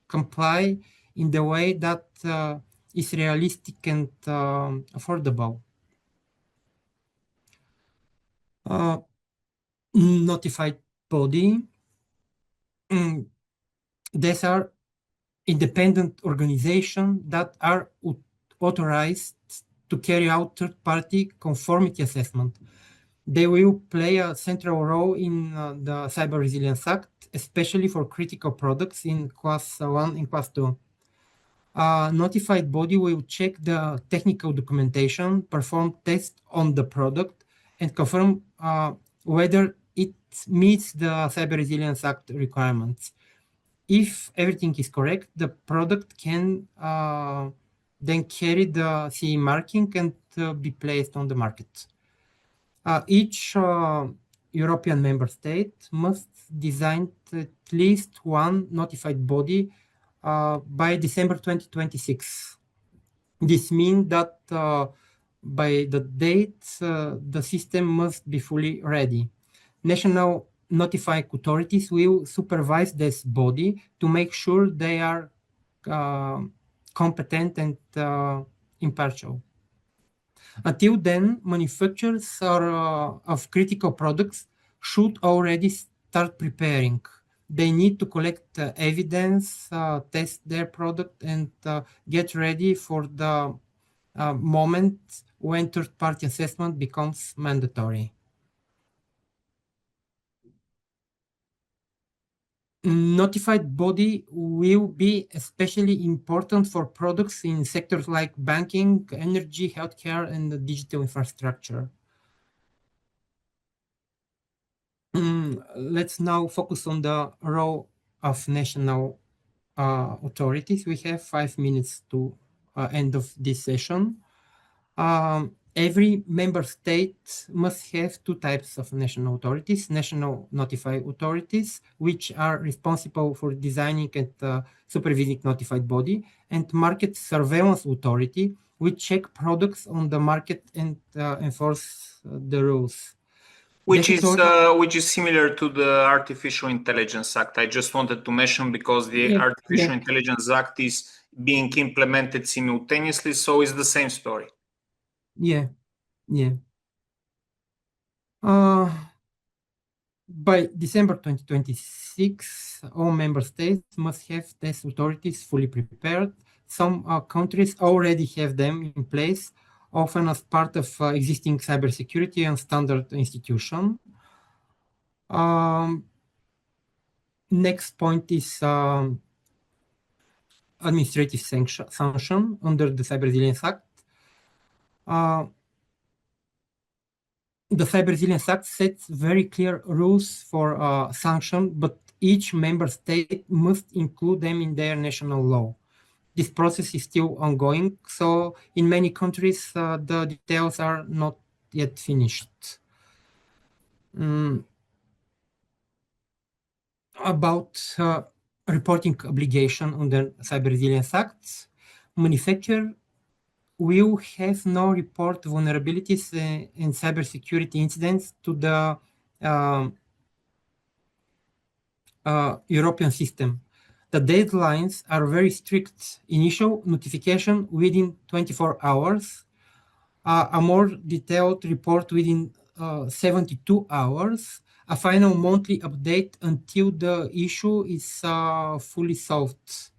comply in the way that is realistic and affordable. Notified body. These are independent organizations that are authorized to carry out third-party conformity assessment. They will play a central role in the Cyber Resilience Act, especially for critical products in Class 1 and Class 2. Notified body will check the technical documentation, perform tests on the product, and confirm whether it meets the Cyber Resilience Act requirements. If everything is correct, the product can then carry the CE marking and be placed on the market. Each European member state must design at least one notified body by December 2026. This means that by the date, the system must be fully ready. National notifying authorities will supervise this body to make sure they are competent and impartial. Until then, manufacturers of critical products should already start preparing. They need to collect evidence, test their product, and get ready for the moment when third-party assessment becomes mandatory. Notified body will be especially important for products in sectors like banking, energy, healthcare, and the digital infrastructure. Let's now focus on the role of national authorities. We have 5 minutes to end of this session. Every member state must have 2 types of national authorities: national notified authorities, which are responsible for designing and supervising notified body, and market surveillance authority, which check products on the market and enforce the rules. Which is similar to the Artificial Intelligence Act. I just wanted to mention because the Artificial Intelligence Act is being implemented simultaneously, so it's the same story. Yeah. By December 2026, all member states must have these authorities fully prepared. Some countries already have them in place, often as part of existing cybersecurity and standard institution. Next point is administrative sanction under the Cyber Resilience Act. The Cyber Resilience Act sets very clear rules for sanction, but each member state must include them in their national law. This process is still ongoing, so in many countries, the details are not yet finished. About reporting obligation under Cyber Resilience Act, manufacturer will have no report vulnerabilities in cybersecurity incidents to the European system. The deadlines are very strict. Initial notification within 24 hours, a more detailed report within 72 hours, a final monthly update until the issue is fully solved.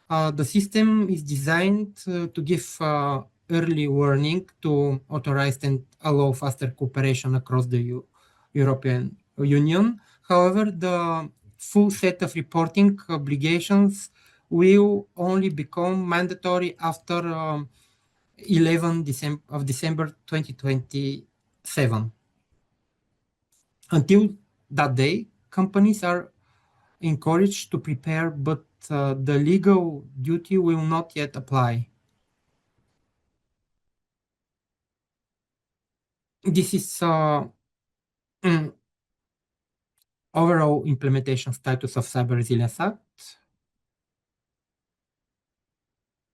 The system is designed to give early warning to authorized and allow faster cooperation across the European Union. However, the full set of reporting obligations will only become mandatory after 11 December 2027. Until that day, companies are encouraged to prepare, but the legal duty will not yet apply. This is overall implementation status of Cyber Resilience Act.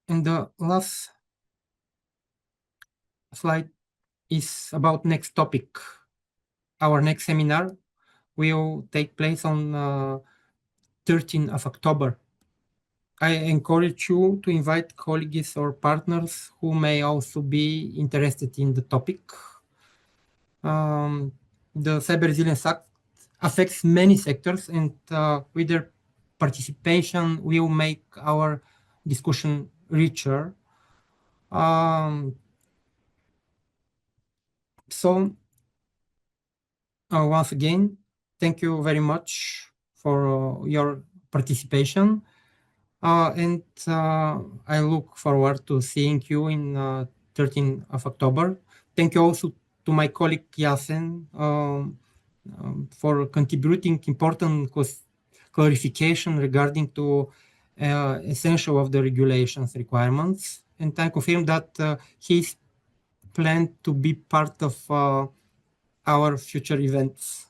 And the last slide is about next topic. Our next seminar will take place on 13th of October. I encourage you to invite colleagues or partners who may also be interested in the topic. The Cyber Resilience Act affects many sectors, and with their participation, we will make our discussion richer. So, once again, thank you very much for your participation. And I look forward to seeing you in 13th of October. Thank you also to my colleague 𝗧𝗿𝗶H𝗶 for contributing important clarification regarding to essential of the regulations requirements. And I confirm that he's planned to be part of our future events.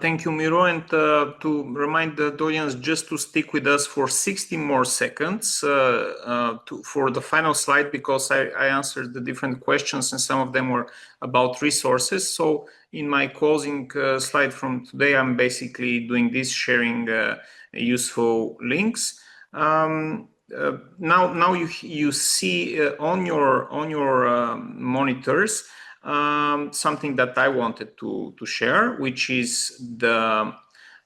Thank you, Miro, and to remind the audience just to stick with us for 60 more seconds for the final slide, because I answered the different questions and some of them were about resources. So in my closing slide from today, I'm basically doing this, sharing useful links. Now you see on your monitors something that I wanted to share, which is the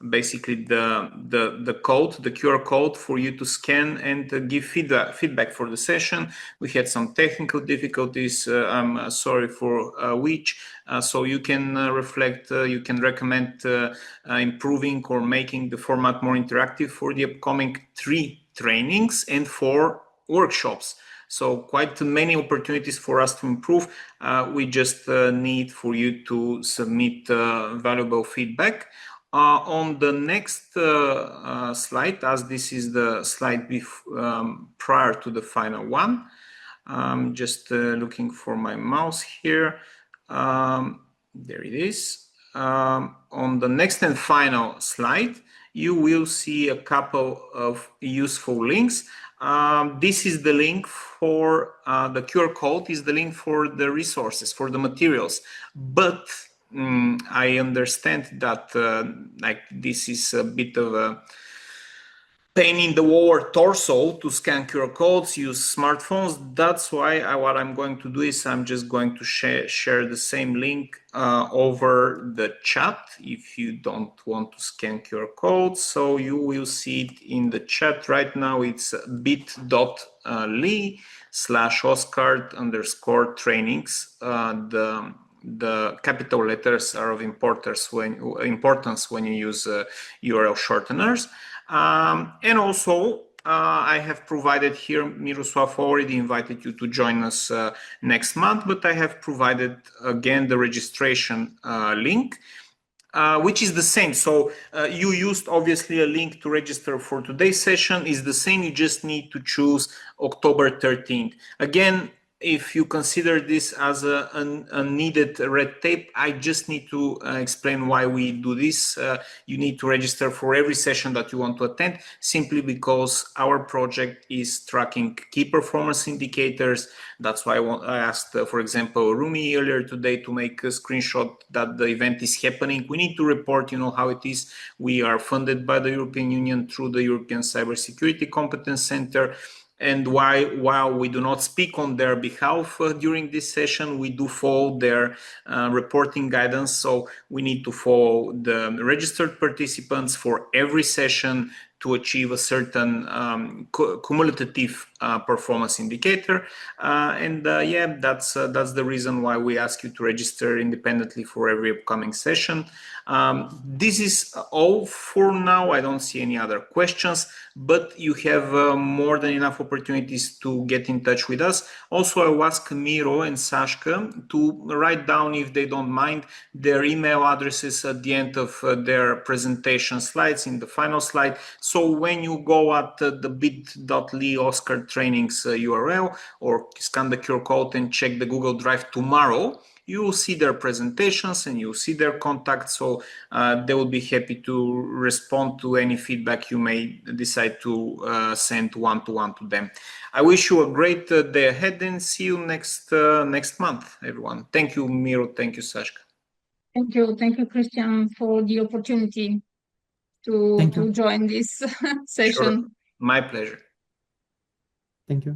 basically the code, the QR code for you to scan and give feedback for the session. We had some technical difficulties, I'm sorry for which, so you can reflect, you can recommend improving or making the format more interactive for the upcoming 3 trainings and 4 workshops. So quite many opportunities for us to improve. We just need for you to submit valuable feedback. On the next slide, as this is the slide prior to the final one, I'm just looking for my mouse here. There it is. On the next and final slide, you will see a couple of useful links. This is the link for the QR code, is the link for the resources, for the materials. But I understand that like this is a bit of a pain in the lower torso to scan QR codes, use smartphones. That's why what I'm going to do is I'm just going to share the same link over the chat if you don't want to scan QR codes. So you will see it in the chat right now. It's bit.ly/𝗧𝗿_trainings. The capital letters are of importance when you use URL shorteners. And also, I have provided here, Miroslav already invited you to join us next month, but I have provided again the registration link, which is the same. So you used obviously a link to register for today's session, is the same, you just need to choose October 13th. Again, if you consider this as a needed red tape, I just need to explain why we do this. You need to register for every session that you want to attend, simply because our project is tracking key performance indicators. That's why I asked, for example, Rumi earlier today to make a screenshot that the event is happening. We need to report, you know, how it is. We are funded by the European Union through the European Cybersecurity Competence Center. And while we do not speak on their behalf during this session, we do follow their reporting guidance. So we need to follow the registered participants for every session to achieve a certain cumulative performance indicator. Yeah, that's the reason why we ask you to register independently for every upcoming session. This is all for now. I don't see any other questions, but you have more than enough opportunities to get in touch with us. Also, I will ask Miro and Sashka to write down, if they don't mind, their email addresses at the end of their presentation slides, in the final slide. So when you go at the bit.ly/𝗧𝗿_trainings URL or scan the QR code and check the Google Drive tomorrow, you will see their presentations and you'll see their contacts. So they will be happy to respond to any feedback you may decide to send one-to-one to them. I wish you a great day ahead and see you next month, everyone. Thank you, Miro. Thank you, Sashka. Thank you, Christian, for the opportunity to join this session. Sure. My pleasure. Thank you.